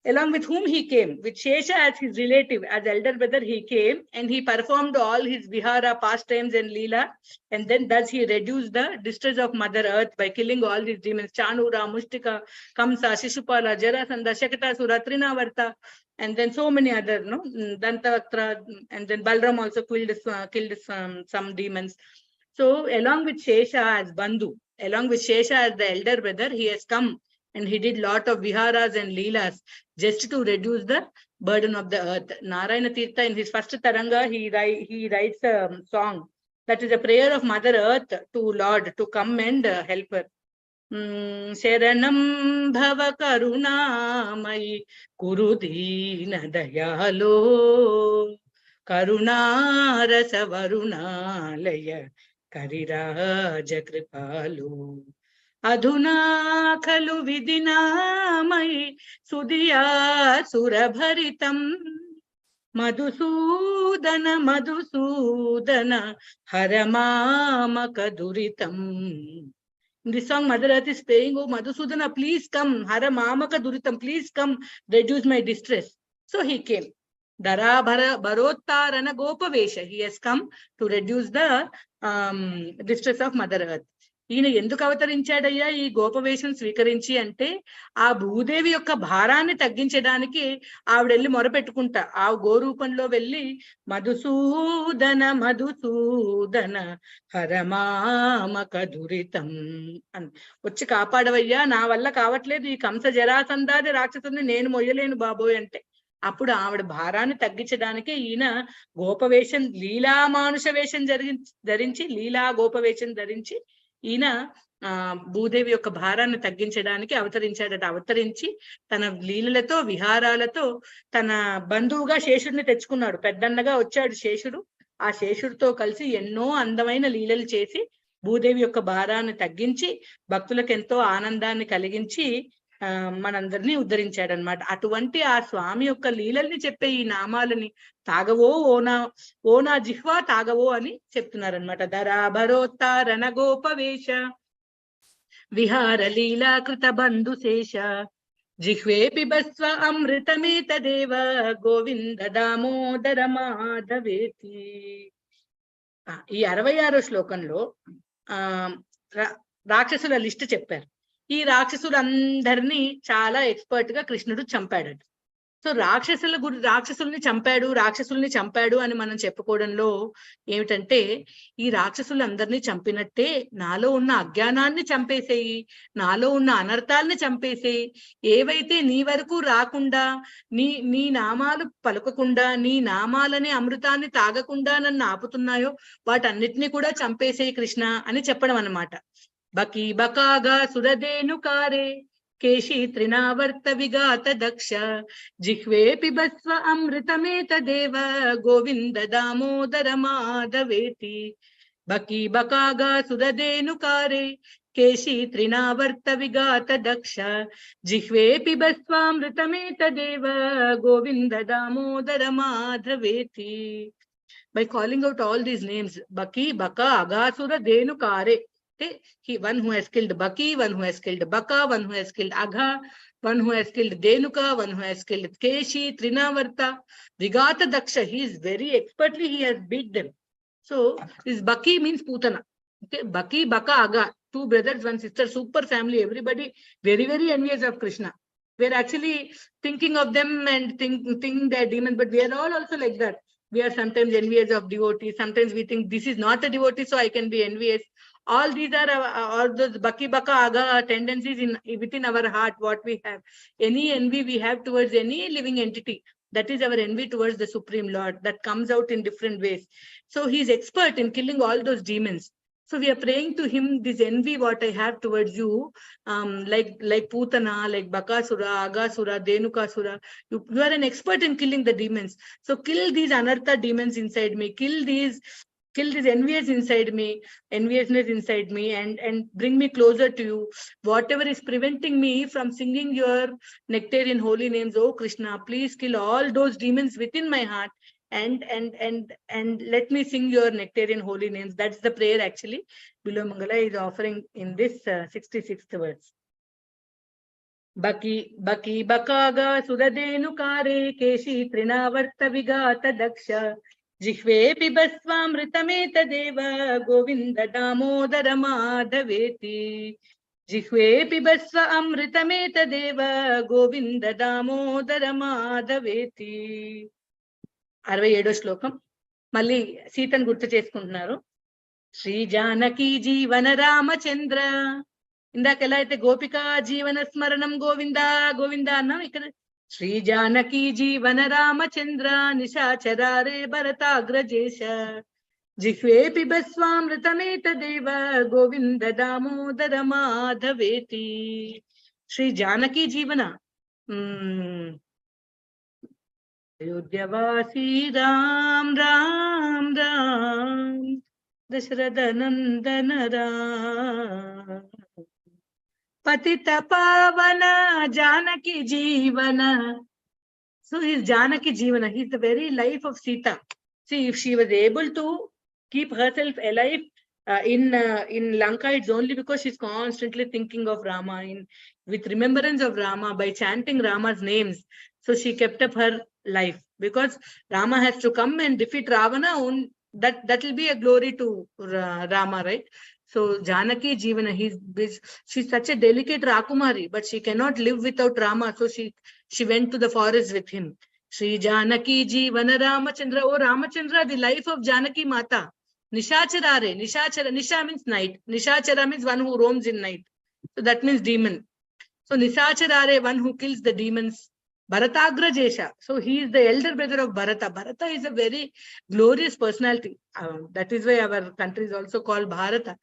along with whom he came, with Shesha as his relative, as elder brother, he came and he performed all his Vihara pastimes and Leela, and then thus he reduced the distress of Mother Earth by killing all these demons, Chanura, Mushtika, Kamsa, Shishupala, Jarasandha, Shakatasura, Trinavarta, and then so many other, Dantavakra, and then Balram also killed some demons. So along with Shesha as Bandhu, along with Shesha as the elder brother, he has come and he did lot of viharas and leelas just to reduce the burden of the earth. Narayana Tirtha in his first Taranga, he writes a song that is a prayer of Mother Earth to Lord to come and help her. Sharanam bhava karunamai kurudina dayalo karuna rasa varunalaya Kariraja Kripalu Adhuna Khalu Vidinamai Sudhiya Surabharitam Madhusudana Haramama Kaduritam. In this song, Mother Earth is praying, oh Madhusudana, please come, Haramama Kaduritam, please come, reduce my distress. So he came. Dara Bharottarana Gopavesha. He has come to reduce the distress of Mother Earth. ఈయన ఎందుకు అవతరించాడయ్యా ఈ గోపవేషం స్వీకరించి అంటే ఆ భూదేవి యొక్క భారాన్ని తగ్గించడానికి ఆవిడెళ్ళి మొరపెట్టుకుంటా ఆ గోరూపంలో వెళ్ళి మధుసూదన హరమామక దురితం అని వచ్చి కాపాడవయ్యా, నా వల్ల కావట్లేదు, ఈ కంస జరాసంధాది రాక్షసుని నేను మొయ్యలేను బాబోయ్ అంటే అప్పుడు ఆవిడ భారాన్ని తగ్గించడానికి ఈయన గోపవేషం లీలామానుష వేషం ధరించి లీలా గోపవేషం ధరించి ఈయన భూదేవి యొక్క భారాన్ని తగ్గించడానికి అవతరించాడట. అవతరించి తన లీలలతో విహారాలతో తన బంధువుగా శేషుడిని తెచ్చుకున్నాడు. పెద్దన్నగా వచ్చాడు శేషుడు. ఆ శేషుడితో కలిసి ఎన్నో అందమైన లీలలు చేసి భూదేవి యొక్క భారాన్ని తగ్గించి భక్తులకు ఎంతో ఆనందాన్ని కలిగించి మనందరినీ ఉద్ధరించాడనమాట. అటువంటి ఆ స్వామి యొక్క లీలల్ని చెప్పే ఈ నామాలని తాగవో ఓనా జిహ్వా తాగవో అని చెప్తున్నారనమాట. ధరాభరోత్తారణ గోపవేష విహార లీలా కృత బంధుశేష జిహ్వే పిబస్వ అమృతమేతదేవ గోవింద దామోదర మాధవేతి. ఈ 66వ శ్లోకంలో రాక్షసుల లిస్ట్ చెప్పారు. ఈ రాక్షసులందరినీ చాలా ఎక్స్పర్ట్ గా కృష్ణుడు చంపాడట. సో రాక్షసుల్ని చంపాడు అని మనం చెప్పుకోవడంలో ఏమిటంటే ఈ రాక్షసులందరినీ చంపినట్టే నాలో ఉన్న అజ్ఞానాన్ని చంపేసేయి, నాలో ఉన్న అనర్థాలని చంపేసేయి, ఏవైతే నీ వరకు రాకుండా నీ నామాలు పలుకకుండా నీ నామాలని అమృతాన్ని తాగకుండా నన్ను ఆపుతున్నాయో వాటన్నిటినీ కూడా చంపేసేయి కృష్ణ అని చెప్పడం అన్నమాట. బకీ బకాగా సురదేనుకారే కేశీ త్రినావర్త విగాత దక్ష జిహ్వే పిబస్వ అమృతమేతదేవ గోవింద దామోదర మాధవేతి. బకీ బకాగా సురదేనుకారే కేశీ త్రినావర్త విగాత దక్ష జిహ్వే పిబస్వామృతమేతదేవ గోవింద దామోదర మాధవేతి. By calling out all these names, Baki, Baka, Aghasura, Dhenukare. One who has killed Baki, one who has killed Baka, one who has killed Agha, one who has killed Denuka, one who has killed Keshi, Trinavarta, Vigata Daksha. He is very expertly, he has beat them. So this Baki means Putana. Okay, Baki, Baka, Agha. 2 brothers, 1 sister, super family, everybody very, very envious of Krishna. We are actually thinking of them and thinking they're demons, but we are all also like that. We are sometimes envious of devotees. Sometimes we think this is not a devotee, so I can be envious. All these are all those baki baka aga tendencies within our heart, what we have. Any envy we have towards any living entity, that is our envy towards the Supreme Lord, that comes out in different ways. So he is expert in killing all those demons. So we are praying to him, this envy what I have towards you, like Putana, like Bakasura, Agasura, Dhenukasura. You are an expert in killing the demons. So kill these anartha demons inside me, kill this enviousness inside me, and bring me closer to you. Whatever is preventing me from singing your nectarian holy names, oh Krishna, please kill all those demons within my heart and let me sing your nectarian holy names. That's the prayer actually Bilo Mangala is offering in this 66th verse. Baki bakaga sudadenu kare keshi trinavarta vigata daksha jihve pibasvamritameta deva Govinda Damodara Madhaveti. Jihve pibasva amritameta deva Govinda Damodara Madhaveti. 67వ శ్లోకం మళ్ళీ సీతను గుర్తు చేసుకుంటున్నారు. శ్రీ జానకి జీవన రామచంద్ర. ఇందాక ఎలా అయితే గోపిక జీవన స్మరణం గోవింద గోవింద అన్నాం, ఇక్కడ శ్రీ జానకి జీవన రామచంద్ర నిశాచరారే భరతాగ్రజేశ జిహ్వే పిబస్వామృతమేత దేవ గోవింద దామోదర మాధవేతి. శ్రీ జానకి జీవన अयोध्यावासी राम राम राम दशरथ नंदन राम पतित पावन जानकी जीवन. So his Janaki Jivana, he is the very life of Sita. See, if she was able to keep herself alive in Lanka, it's only because she's constantly thinking of Rama, with remembrance of Rama, by chanting Rama's names. So she kept up her life, because Rama has to come and defeat Ravana. That will be a glory to Rama, right? So Janaki Jivana, she's such a delicate Rakumari, but she cannot live without Rama. So she went to the forest with him. Shri Janaki Jivana Ramachandra. Oh Ramachandra, the life of Janaki Mata. Nishacharare. Nishachara. Nisha means night. Nishachara means one who roams in night. So that means demon. So Nishacharare, one who kills the demons. Bharatagrajesha. So he is the elder brother of Bharata. Bharata is a very glorious personality. That is why our country is also called Bharata.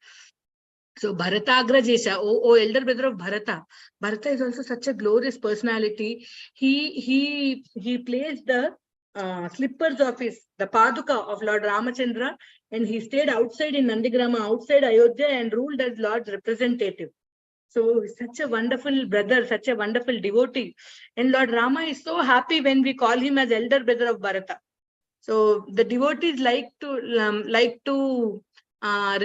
So Bharatagrajesha, oh elder brother of Bharata. Bharata is also such a glorious personality. He placed the slippers of the Paduka of Lord Ramachandra, and he stayed outside in Nandigrama, outside Ayodhya, and ruled as Lord's representative. So such a wonderful brother, such a wonderful devotee. And Lord Rama is so happy when we call him as elder brother of Bharata. So the devotees like to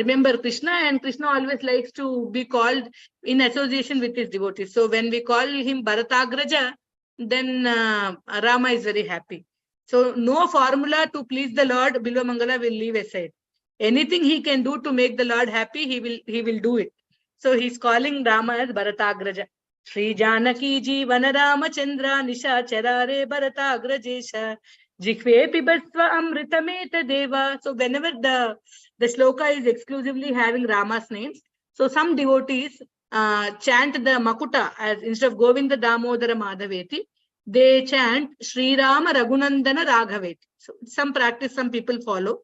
remember Krishna, and Krishna always likes to be called in association with his devotees. So when we call him Bharatagraja, then Rama is very happy. So no formula to please the Lord Bilva Mangala will leave aside. Anything he can do to make the Lord happy, he will do it. So he's calling Rama as Bharatagraja. Shri Janaki Jivana Ramachandra Nishacharare Bharatagrajesha Jihve Pibasva Amritameta Deva. So whenever the shloka is exclusively having Rama's names, so some devotees chant the Makuta as instead of Govinda Damodara Madhaveti, they chant Sri Rama Raghunandana Raghaveti. So some practice, some people follow.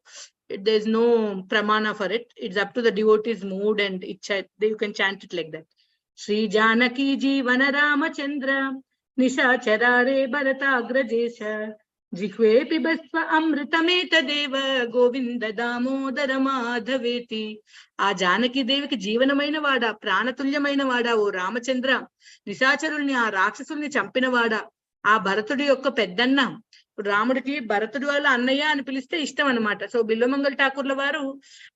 There's no pramana for it. It's up to the devotee's mood and you can chant it like that. Shri Janaki Jivana Ramachandra Nishacharare Bharatagrajesha Jihve Pibasva Amritameta Deva Govinda Damodara Madhaveti. ఆ జానకి దేవికి జీవనమైన వాడా, ప్రాణతుల్యమైన వాడా ఓ రామచంద్ర, నిశాచరుల్ని ఆ రాక్షసుల్ని చంపినవాడా, ఆ భరతుడి యొక్క పెద్దన్న. ఇప్పుడు రాముడికి భరతుడి వాళ్ళ అన్నయ్య అని పిలిస్తే ఇష్టం అనమాట. సో బిల్వమంగళ ఠాకూర్ల వారు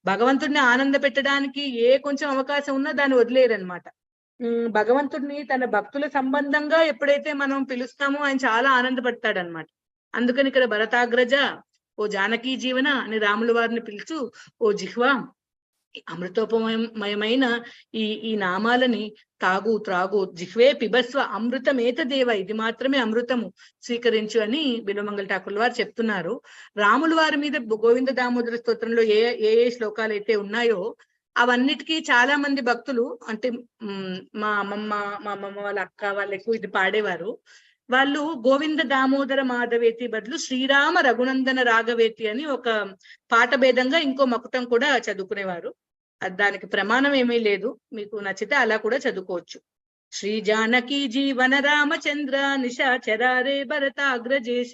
భగవంతుడిని ఆనంద పెట్టడానికి ఏ కొంచెం అవకాశం ఉన్నా దాన్ని వదిలేరనమాట. భగవంతుడిని తన భక్తుల సంబంధంగా ఎప్పుడైతే మనం పిలుస్తామో ఆయన చాలా ఆనందపడతాడు అనమాట. అందుకని ఇక్కడ భరతాగ్రజ, ఓ జానకీ జీవన అని రాముల వారిని పిలుచు, ఓ జిహ్వా, అమృతోపమయమైన ఈ నామాలని తాగు త్రాగు, జిహ్వే పిబస్వ అమృతమేతదేవ, ఇది మాత్రమే అమృతము, స్వీకరించు అని బిల్వమంగళ ఠాకూర్ వారు చెప్తున్నారు. రాముల వారి మీద గోవింద దామోదర స్తోత్రంలో ఏ ఏ శ్లోకాలు అయితే ఉన్నాయో అవన్నిటికీ చాలా మంది భక్తులు, అంటే మా అమ్మమ్మ వాళ్ళ అక్క వాళ్ళు ఎక్కువ ఇది పాడేవారు. వాళ్ళు గోవింద దామోదర మాధవేతి బదులు శ్రీరామ రఘునందన రాఘవేతి అని ఒక పాట భేదంగా ఇంకో మకుటం కూడా చదువుకునేవారు. దానికి ప్రమాణం ఏమీ లేదు, మీకు నచ్చితే అలా కూడా చదువుకోవచ్చు. శ్రీ జానకి జీవన రామచంద్ర నిశాచరారే భరతాగ్రజేశ,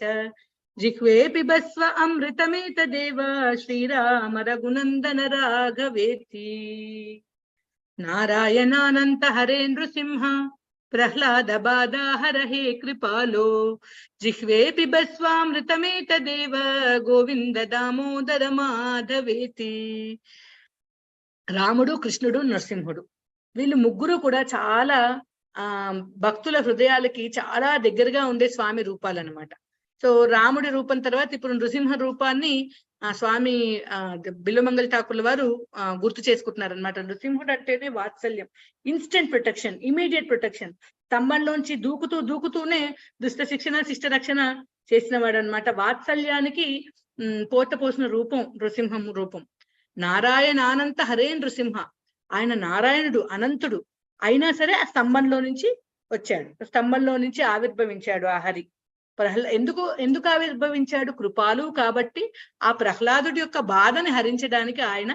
జిహ్వే పిబస్వ అమృతమేతదేవ, శ్రీరామ రఘునందన రాఘవేతి. నారాయణానంత హరే నృసింహ, ప్రహ్లాద బాధ హరహే కృపాలో, జిహ్వే పిబస్వామృతమేతదేవ, గోవింద దామోదర మాధవేతి. రాముడు, కృష్ణుడు, నరసింహుడు, వీళ్ళు ముగ్గురు కూడా చాలా భక్తుల హృదయాలకి చాలా దగ్గరగా ఉండే స్వామి రూపాలు అనమాట. సో రాముడి రూపం తర్వాత ఇప్పుడు నృసింహ రూపాన్ని స్వామి బిల్వమంగళ ఠాకూర్ల వారు గుర్తు చేసుకుంటున్నారు అనమాట. నృసింహుడు అంటేనే వాత్సల్యం, ఇన్స్టెంట్ ప్రొటెక్షన్, ఇమీడియట్ ప్రొటెక్షన్. స్తంభంలోంచి దూకుతూనే దుష్ట శిక్షణ శిష్ట రక్షణ చేసిన వాడు అనమాట. వాత్సల్యానికి పోత పోసిన రూపం నృసింహం రూపం. నారాయణానంత హరే నృసింహ, ఆయన నారాయణుడు, అనంతుడు, అయినా సరే ఆ స్తంభంలో నుంచి వచ్చాడు, స్తంభంలో నుంచి ఆవిర్భవించాడు ఆ హరి. ఎందుకు ఆవిర్భవించాడు? కృపాలు కాబట్టి ఆ ప్రహ్లాదుడి యొక్క బాధని హరించడానికి ఆయన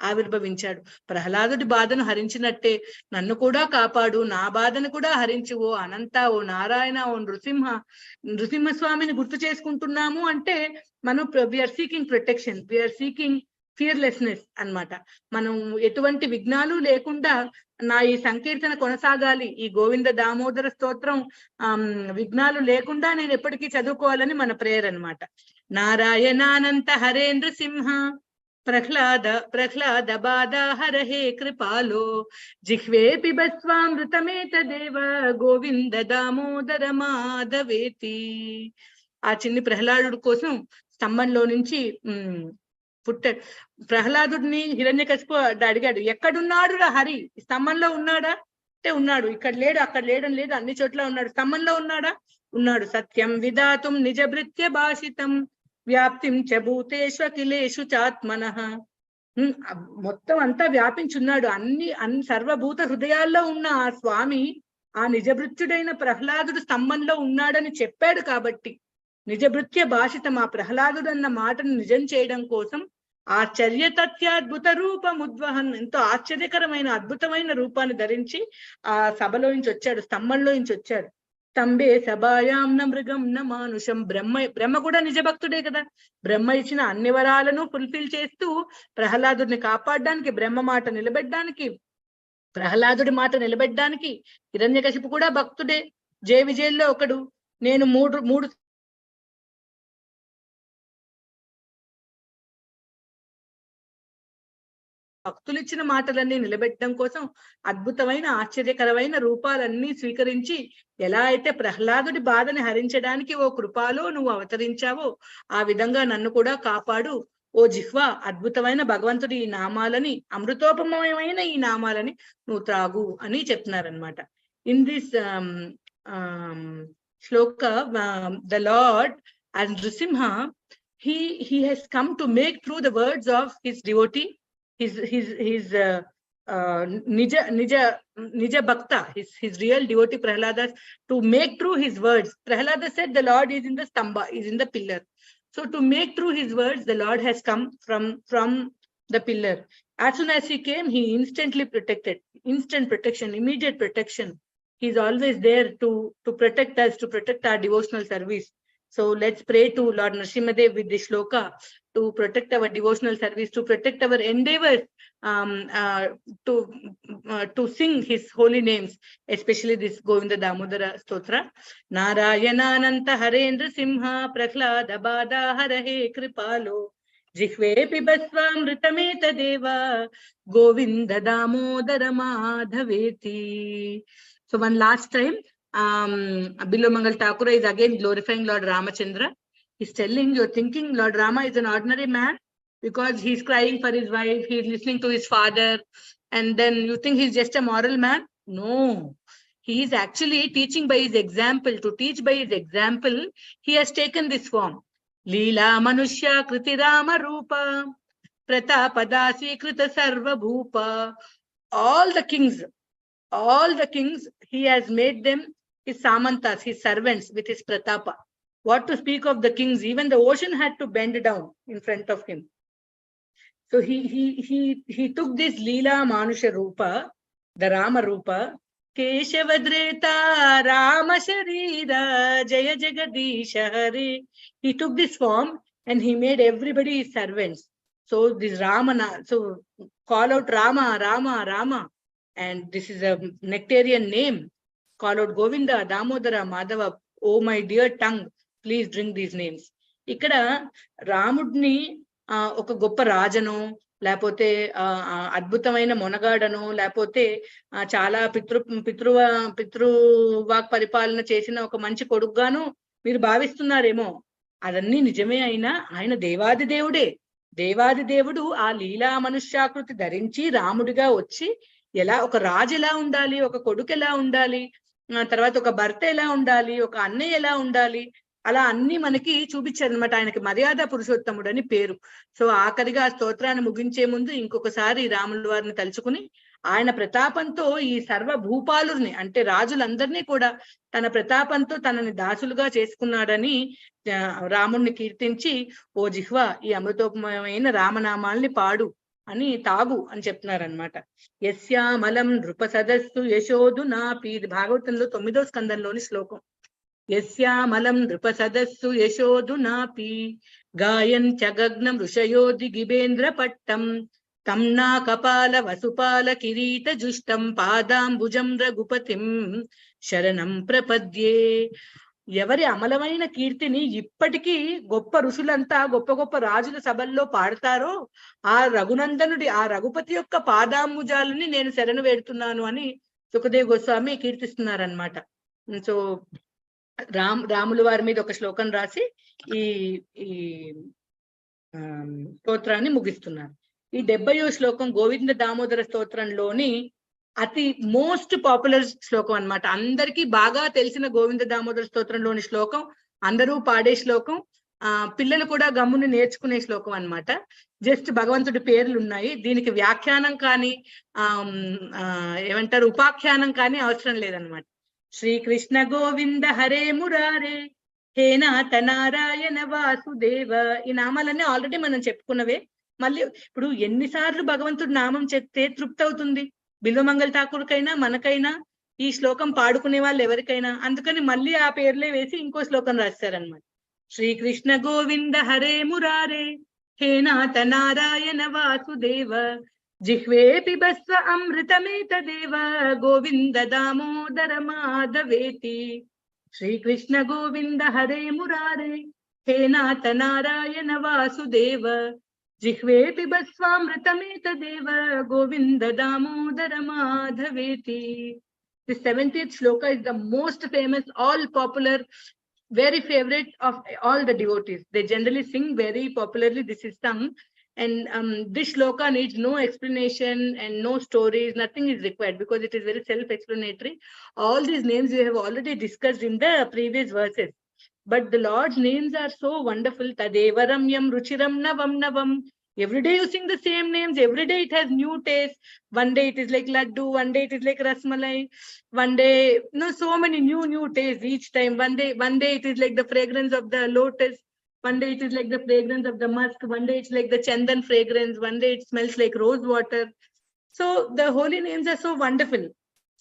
ఆవిర్భవించాడు. ప్రహ్లాదుడి బాధను హరించినట్టే నన్ను కూడా కాపాడు, నా బాధను కూడా హరించు, ఓ అనంత, ఓ నారాయణ, ఓ నృసింహస్వామిని గుర్తు చేసుకుంటున్నాము అంటే మనం we're seeking protection, we're seeking fearlessness అన్నమాట. మనం ఎటువంటి విఘ్నాలు లేకుండా నా ఈ సంకీర్తన కొనసాగాలి, ఈ గోవింద దామోదర స్తోత్రం విఘ్నాలు లేకుండా నేను ఎప్పటికీ చదువుకోవాలని మన ప్రేయర్ అనమాట. నారాయణానంత హరే నృసింహ, ప్రహ్లాద బాధ హరహే కృపాలో, జిహ్వే పిబస్వామృతమేతదేవ, గోవింద దామోదర మాధవేతి. ఆ చిన్ని ప్రహ్లాదుడి కోసం స్తంభంలో నుంచి పుట్టాడు. ప్రహ్లాదుడిని హిరణ్యకశిపు అడిగాడు, ఎక్కడున్నాడు రా హరి? స్తంభంలో ఉన్నాడా అంటే ఉన్నాడు. ఇక్కడ లేడు, అక్కడ లేడని లేదు, అన్ని చోట్ల ఉన్నాడు. స్తంభంలో ఉన్నాడా? ఉన్నాడు. సత్యం విధాతుం నిజ భృత్య భాషితం, వ్యాప్తిం చ భూతేషు అఖిలేషు చాత్మనః. మొత్తం అంతా వ్యాపించున్నాడు, అన్ని సర్వభూత హృదయాల్లో ఉన్న ఆ స్వామి ఆ నిజభృత్యుడైన ప్రహ్లాదుడు స్తంభంలో ఉన్నాడని చెప్పాడు కాబట్టి నిజభృత్య భాషితం, ఆ ప్రహ్లాదుడు అన్న మాటను నిజం చేయడం కోసం ఆశ్చర్య తథ్యాద్భుత రూపముద్వహన్, ఎంతో ఆశ్చర్యకరమైన అద్భుతమైన రూపాన్ని ధరించి ఆ సభలోంచి వచ్చాడు, స్తంభంలోంచి వచ్చాడు. స్తంభే సభాయాం న మృగం న మానుషం. బ్రహ్మ కూడా నిజభక్తుడే కదా. బ్రహ్మ ఇచ్చిన అన్ని వరాలను ఫుల్ఫిల్ చేస్తూ ప్రహ్లాదుడిని కాపాడడానికి, బ్రహ్మ మాట నిలబెట్టడానికి, ప్రహ్లాదుడి మాట నిలబెట్టడానికి, హిరణ్యకశిపు కూడా భక్తుడే, జయ విజయంలో ఒకడు. నేను మూడు భక్తులు ఇచ్చిన మాటలన్నీ నిలబెట్టడం కోసం అద్భుతమైన ఆశ్చర్యకరమైన రూపాలన్నీ స్వీకరించి ఎలా అయితే ప్రహ్లాదుడి బాధని హరించడానికి ఓ కృపాలో నువ్వు అవతరించావో ఆ విధంగా నన్ను కూడా కాపాడు ఓ జిహ్వా, అద్భుతమైన భగవంతుడి ఈ నామాలని, అమృతోపమయమైన ఈ నామాలని నువ్వు త్రాగు అని చెప్తున్నారనమాట. ఇన్ దిస్ శ్లోక the lord and Nrisimha he has come to make through the words of his devotee, his Nija Bhakta, his real devotee Prahlada, to make true his words. Prahlada said the Lord is in the stamba, is in the pillar. So to make true his words, the Lord has come from the pillar. As soon as he came, he instantly protected, instant protection, immediate protection. He is always there to protect us, to protect our devotional service. So let's pray to Lord Nrsimhadev with this shloka to protect our devotional service, to protect our endeavors to sing his holy names, especially this Govinda Damodara Stotra. Narayanananta Hare Nrsimha, Prahlada Bada Harahe Kripalo, Jihve Pibasvamritameta Deva, Govinda Damodara Madhaveti. So one last time, Bilomangal Thakur is again glorifying Lord Ramachandra. He's telling, you're thinking Lord Rama is an ordinary man. because he's crying for his wife, he's listening to his father, and then you think he's just a moral man? No. He is actually teaching by his example. To teach by his example, he has taken this form. Leela Manushya Kriti Rama Rupa Pratapadasi Krita Sarva Bhupa. All the kings, he has made them his samantas, his servants with his pratapa. What to speak of the kings? Even the ocean had to bend down in front of him. So he took this Leela Manusha Rupa, the Rama Rupa, Keshavadreta Rama Sharira Jaya Jagadisha Hari. He took this form and he made everybody his servants. So this Ramana, so call out Rama, Rama, Rama. And this is a nectarian name. Call out Govinda, Damodara, Madhava. Oh my dear tongue, please drink these names. Ikkada Ramudni ఒక గొప్ప రాజను, లేకపోతే అద్భుతమైన మొనగాడను, లేకపోతే చాలా పితృవాక్ పరిపాలన చేసిన ఒక మంచి కొడుకుగాను మీరు భావిస్తున్నారేమో. అదన్నీ నిజమే. అయినా ఆయన దేవాది దేవుడే. దేవాది దేవుడు ఆ లీలా మనుష్యాకృతి ధరించి రాముడిగా వచ్చి ఎలా ఒక రాజు ఎలా ఉండాలి, ఒక కొడుకు ఎలా ఉండాలి, తర్వాత ఒక భర్త ఎలా ఉండాలి, ఒక అన్నయ్య ఎలా ఉండాలి, అలా అన్ని మనకి చూపించారు అనమాట. ఆయనకి మర్యాద పురుషోత్తముడు అని పేరు. సో ఆఖరిగా ఆ స్తోత్రాన్ని ముగించే ముందు ఇంకొకసారి రాముల వారిని తలుచుకుని ఆయన ప్రతాపంతో ఈ సర్వ భూపాలుని అంటే రాజులందరినీ కూడా తన ప్రతాపంతో తనని దాసులుగా చేసుకున్నాడని రాముణ్ణి కీర్తించి, ఓ జిహ్వా ఈ అమృతోపమైన రామనామాల్ని పాడు అని తాగు అని చెప్తున్నారనమాట. యస్యామలం నృప సదస్సు యశోదు నాపి, ఇది భాగవతంలో 9వ స్కందంలోని శ్లోకం. యస్యామలం నృప సదస్సు యశోదు నాపి గాయన్ చగగ్నం ఋషయోది గిబేంద్ర పట్టం తం నా కపాల వసుపాల కిరీట జుష్టం పాదాంబుజం రఘుపతిం శరణం ప్రపద్యే. ఎవరి అమలమైన కీర్తిని ఇప్పటికీ గొప్ప ఋషులంతా గొప్ప గొప్ప రాజుల సభల్లో పాడతారో ఆ రఘునందనుడి ఆ రఘుపతి యొక్క పాదాంబుజాలని నేను శరణు వేడుతున్నాను అని సుఖదేవ్ గోస్వామి కీర్తిస్తున్నారనమాట. సో రాముల వారి మీద ఒక శ్లోకం రాసి ఈ స్తోత్రాన్ని ముగిస్తున్నారు. ఈ 70వ శ్లోకం గోవింద దామోదర స్తోత్రంలోని అతి మోస్ట్ పాపులర్ శ్లోకం అన్నమాట. అందరికీ బాగా తెలిసిన గోవింద దామోదర స్తోత్రంలోని శ్లోకం, అందరూ పాడే శ్లోకం, పిల్లలు కూడా గమ్ముని నేర్చుకునే శ్లోకం అన్నమాట. జస్ట్ భగవంతుడి పేర్లు ఉన్నాయి, దీనికి వ్యాఖ్యానం కానీ ఏమంటారు ఉపాఖ్యానం కానీ అవసరం లేదనమాట. శ్రీకృష్ణ గోవింద హరే మురారే హే నాథ నారాయణ వాసుదేవ. ఈ నామాలన్నీ ఆల్రెడీ మనం చెప్పుకున్నవే. మళ్ళీ ఇప్పుడు ఎన్నిసార్లు భగవంతుడి నామం చెప్తే తృప్తి అవుతుంది బిల్వమంగళ ఠాకూర్కైనా మనకైనా, ఈ శ్లోకం పాడుకునే వాళ్ళు ఎవరికైనా. అందుకని మళ్ళీ ఆ పేర్లే వేసి ఇంకో శ్లోకం రాశారనమాట. శ్రీకృష్ణ గోవింద హరే మురారే హే నాథ నారాయణ వాసుదేవ జిహ్వే పిబస్వ అమృతమేతదేవ గోవింద దామోదర మాధవేతి. శ్రీకృష్ణ గోవింద హరే మురారే హే నాథ నారాయణ వాసుదేవ జిహ్వే పిబస్వామృతమేతదేవ Govinda Damodara మాధవేతి. The 70th shloka is the most famous, all popular, very favorite of all the devotees. They generally sing very popularly. This is sung, and this shloka needs no explanation and no stories. Nothing is required because it is very self-explanatory. All these names we have already discussed in the previous verses. But the Lord's names are so wonderful. Tadeva ramyam ruchiram navam navam. Every day you sing the same names. Every day it has new taste. One day it is like laddu. One day it is like rasmalai. One day, so many new tastes each time. One day it is like the fragrance of the lotus. One day it is like the fragrance of the musk. One day it's like the chandan fragrance. One day it smells like rose water. So the holy names are so wonderful.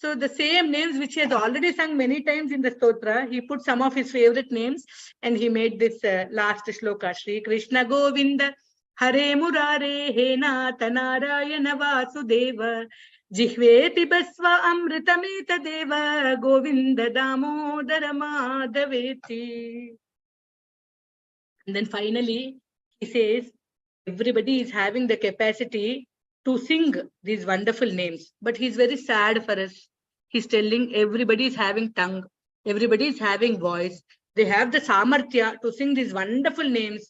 So the same names which he has already sung many times in the stotra, he put some of his favorite names and he made this last shloka. Shri Krishna Govinda Hare Murare He Natha Narayana Vasudeva Jihve Pibasva Amritameta Deva Govinda Damodara Madhaveti. And then finally he says everybody is having the capacity to sing these wonderful names, but he's very sad for us. He's telling everybody is having tongue, everybody is having voice, they have the samarthya to sing these wonderful names,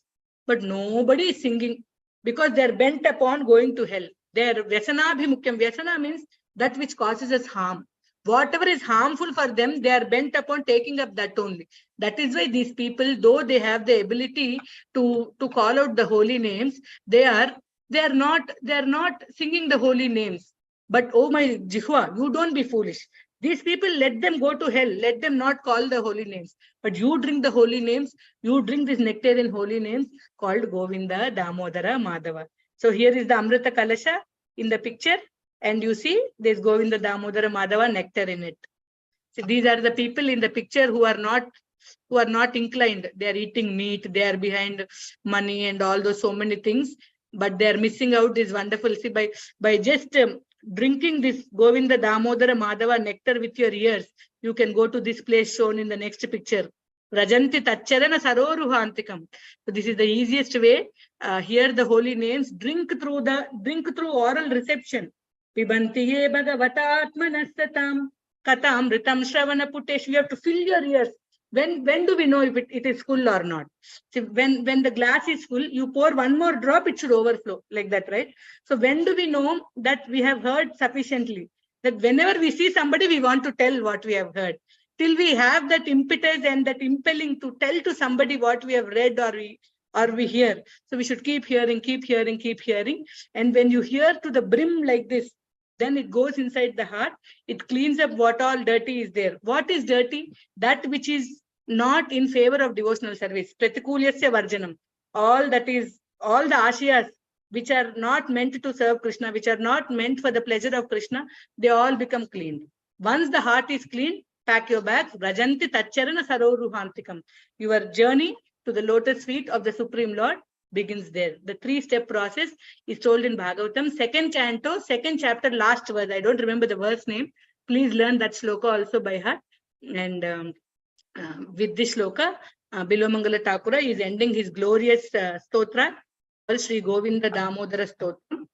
but nobody is singing. because they are bent upon going to hell. They are vyasanabhimukyam. Vyasana means that which causes us harm. Whatever is harmful for them, they are bent upon taking up that only. That is why these people, though they have the ability to call out the holy names, they are not singing the holy names. But oh my Jihwa, you don't be foolish. These people, let them go to hell. Let them not call the holy names. But you drink the holy names. You drink this nectar in holy names called Govinda, Damodara, Madhava. So here is the Amrita Kalasha in the picture. And you see there's Govinda, Damodara, Madhava nectar in it. So these are the people in the picture who are not inclined. They are eating meat. They are behind money and all those so many things. But they are missing out this wonderful. See, by just drinking this Govinda, Damodara, Madhava nectar with your ears, you can go to this place shown in the next picture. Rajanti Tacharana Saroruhantikam. So this is the easiest way. Hear the holy names. Drink through oral reception. Pibanti ye bhagavatatmanastatam katam ritam shravana putesh. You have to fill your ears. When do we know if it is full or not? So when the glass is full, you pour one more drop, it should overflow like that, right? So when do we know that we have heard sufficiently? That whenever we see somebody, we want to tell what we have heard. Till we have that impetus and that impelling to tell to somebody what we have read or we hear. So we should keep hearing. And when you hear to the brim like this, then it goes inside the heart. It cleans up what all dirty is there. What is dirty? That which is not in favor of devotional service. Pratikulyasya varjanam. All the ashiyas which are not meant to serve Krishna, which are not meant for the pleasure of Krishna, they all become clean. Once the heart is clean, pack your bags. Rajanti Tacharana Saroruhantikam. Your journey to the lotus feet of the Supreme Lord begins there. The 3-step process is told in Bhagavatam, 2nd canto, 2nd chapter, last verse. I don't remember the verse name. Please learn that shloka also by heart. And with this shloka, Bilomangala Thakura is ending his glorious stotra, Sri Govinda Damodara Stotram.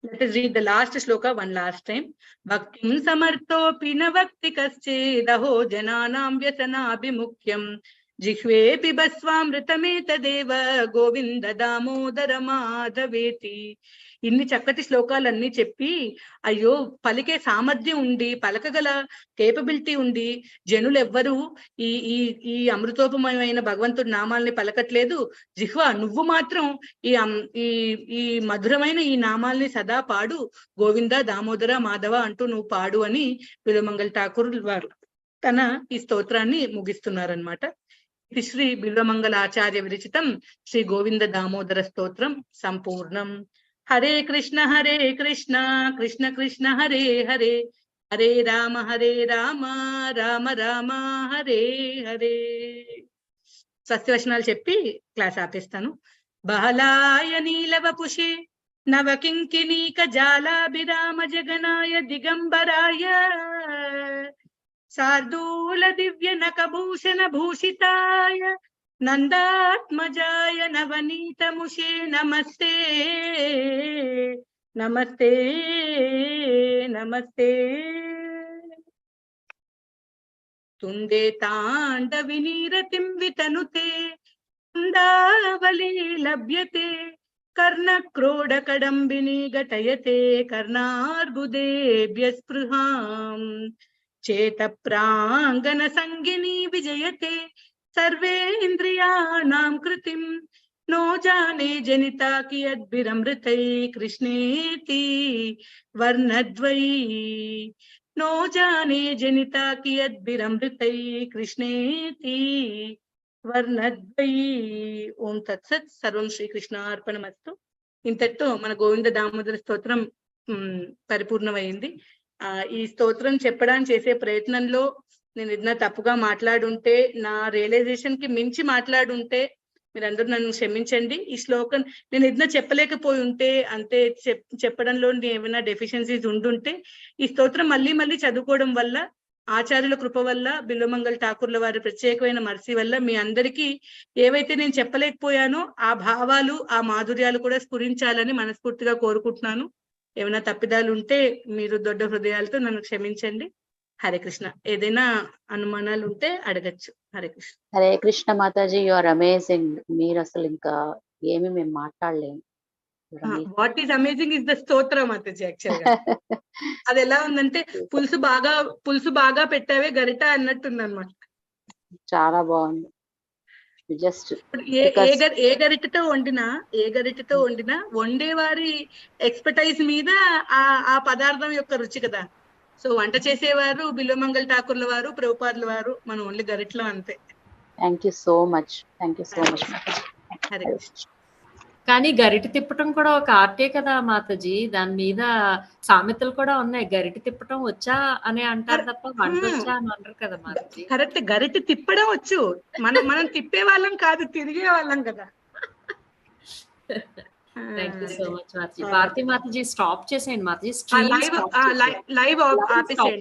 Let us read the last shloka one last time. Bhaktim samartopi na bhakti kaschedaho jananam vyasanabimukyam jihve pibasvamritameta Govinda Damodara Madhaveti. ఇన్ని చక్కటి శ్లోకాలన్నీ చెప్పి అయ్యో పలికే సామర్థ్యం ఉండి పలకగల capability ఉండి జనులు ఎవ్వరూ ఈ అమృతోపమయమైన భగవంతుడి నామాల్ని పలకట్లేదు. జిహ్వా, నువ్వు మాత్రం ఈ మధురమైన ఈ నామాల్ని సదా పాడు. గోవింద, దామోదర, మాధవ అంటూ నువ్వు పాడు అని బిల్వమంగళ ఠాకూర్ వారు తన ఈ స్తోత్రాన్ని ముగిస్తున్నారనమాట. ఇది శ్రీ బిల్వమంగళ ఆచార్య విరచితం శ్రీ గోవింద దామోదర స్తోత్రం సంపూర్ణం. హరే కృష్ణ కృష్ణ కృష్ణ హరే హరే, హరే రామ రామ రామ హరే హరే. స్వస్తివచనాలు చెప్పి క్లాస్ ఆపేస్తాను. బహలాయ నీలవపుషే నవకింకినీక జాలాభిరామ జగనాయ దిగంబరాయ శార్దూల దివ్య నకభూషణ భూషితాయ నందాత్మజాయ నవనీతముషే నమస్తే నమస్తే నమస్తే. తుందే తాండవినీరతిం వితనుతే కుందావళీ లభ్యతే కర్ణక్రోడకడంబిని ఘటయతే కర్ణార్బుదేభ్య స్పృహాం చేత ప్రాంగణ సంగిని విజయతే సర్వేంద్రియాణాం కృతిం నో జానే జనితా కియద్భిరమృతై కృష్ణేతి వర్ణద్వై నో జానే జనితా కియద్భిరమృతై కృష్ణేతి వర్ణద్వై. ఓం తత్సత్. సర్వం శ్రీకృష్ణార్పణమస్తు. ఇంతటితో మన గోవింద దామోదర స్తోత్రం పరిపూర్ణమైంది. ఈ స్తోత్రం చెప్పడానికి చేసే ప్రయత్నంలో నేను ఏదైనా తప్పుగా మాట్లాడుంటే, నా రియలైజేషన్ కి మించి మాట్లాడుంటే మీరందరూ నన్ను క్షమించండి. ఈ శ్లోకం నేను ఏదైనా చెప్పలేకపోయి ఉంటే, అంతే చెప్పడంలో ఏమైనా డెఫిషియన్సీస్ ఉండుంటే, ఈ స్తోత్రం మళ్ళీ చదువుకోవడం వల్ల, ఆచార్యుల కృప వల్ల, బిల్వమంగళ ఠాకూర్ల వారి ప్రత్యేకమైన మర్సీ వల్ల మీ అందరికీ ఏవైతే నేను చెప్పలేకపోయానో ఆ భావాలు, ఆ మాధుర్యాలు కూడా స్ఫురించాలని మనస్ఫూర్తిగా కోరుకుంటున్నాను. ఏమైనా తప్పిదాలు ఉంటే మీరు దొడ్డ హృదయాలతో నన్ను క్షమించండి. హరే కృష్ణ. ఏదైనా అనుమానాలు ఉంటే అడగచ్చు. Hare Krishna. Hare Krishna Mataji, you are amazing. మీరు అసలు ఇంకా ఏమి మేము మాట్లాడలేము. What is amazing is the స్తోత్ర మాతాజీ యాక్చువల్ గా. అది ఎలా ఉందంటే పులుసు బాగా పెట్టావే గరిట అన్నట్టుంది అనమాట. చాలా బాగుంది. జస్ట్ ఏ గరిటతో వండినా వండేవారి ఎక్స్పర్టైజ్ మీద ఆ పదార్థం యొక్క రుచి కదా. సో వంట చేసేవారు బిల్వమంగళ ఠాకూర్ల వారు, ప్రభుపాదుల వారు, మనం ఓన్లీ గరిటలో అంతే. Thank you so much. Hare Krishna. కానీ గరిటె తిప్పటం కూడా ఒక ఆర్టే కదా మాతాజీ. దాని మీద సామెతలు కూడా ఉన్నాయి. గరిటె తిప్పటం వచ్చా అని అంటారు తప్ప వంట వచ్చా అని అంటారు కదా మాతాజీ. కరెక్ట్, గరిటె తిప్పడం వచ్చు, మనం తిప్పే వాళ్ళం కాదు, తిరిగే వాళ్ళం కదా. థ్యాంక్ యూ సో మచ్ మాతాజీ. భారతి మాతాజీ స్టాప్ చేసేయండి మాతాజీ. లైవ్ ఆపేసేయండి.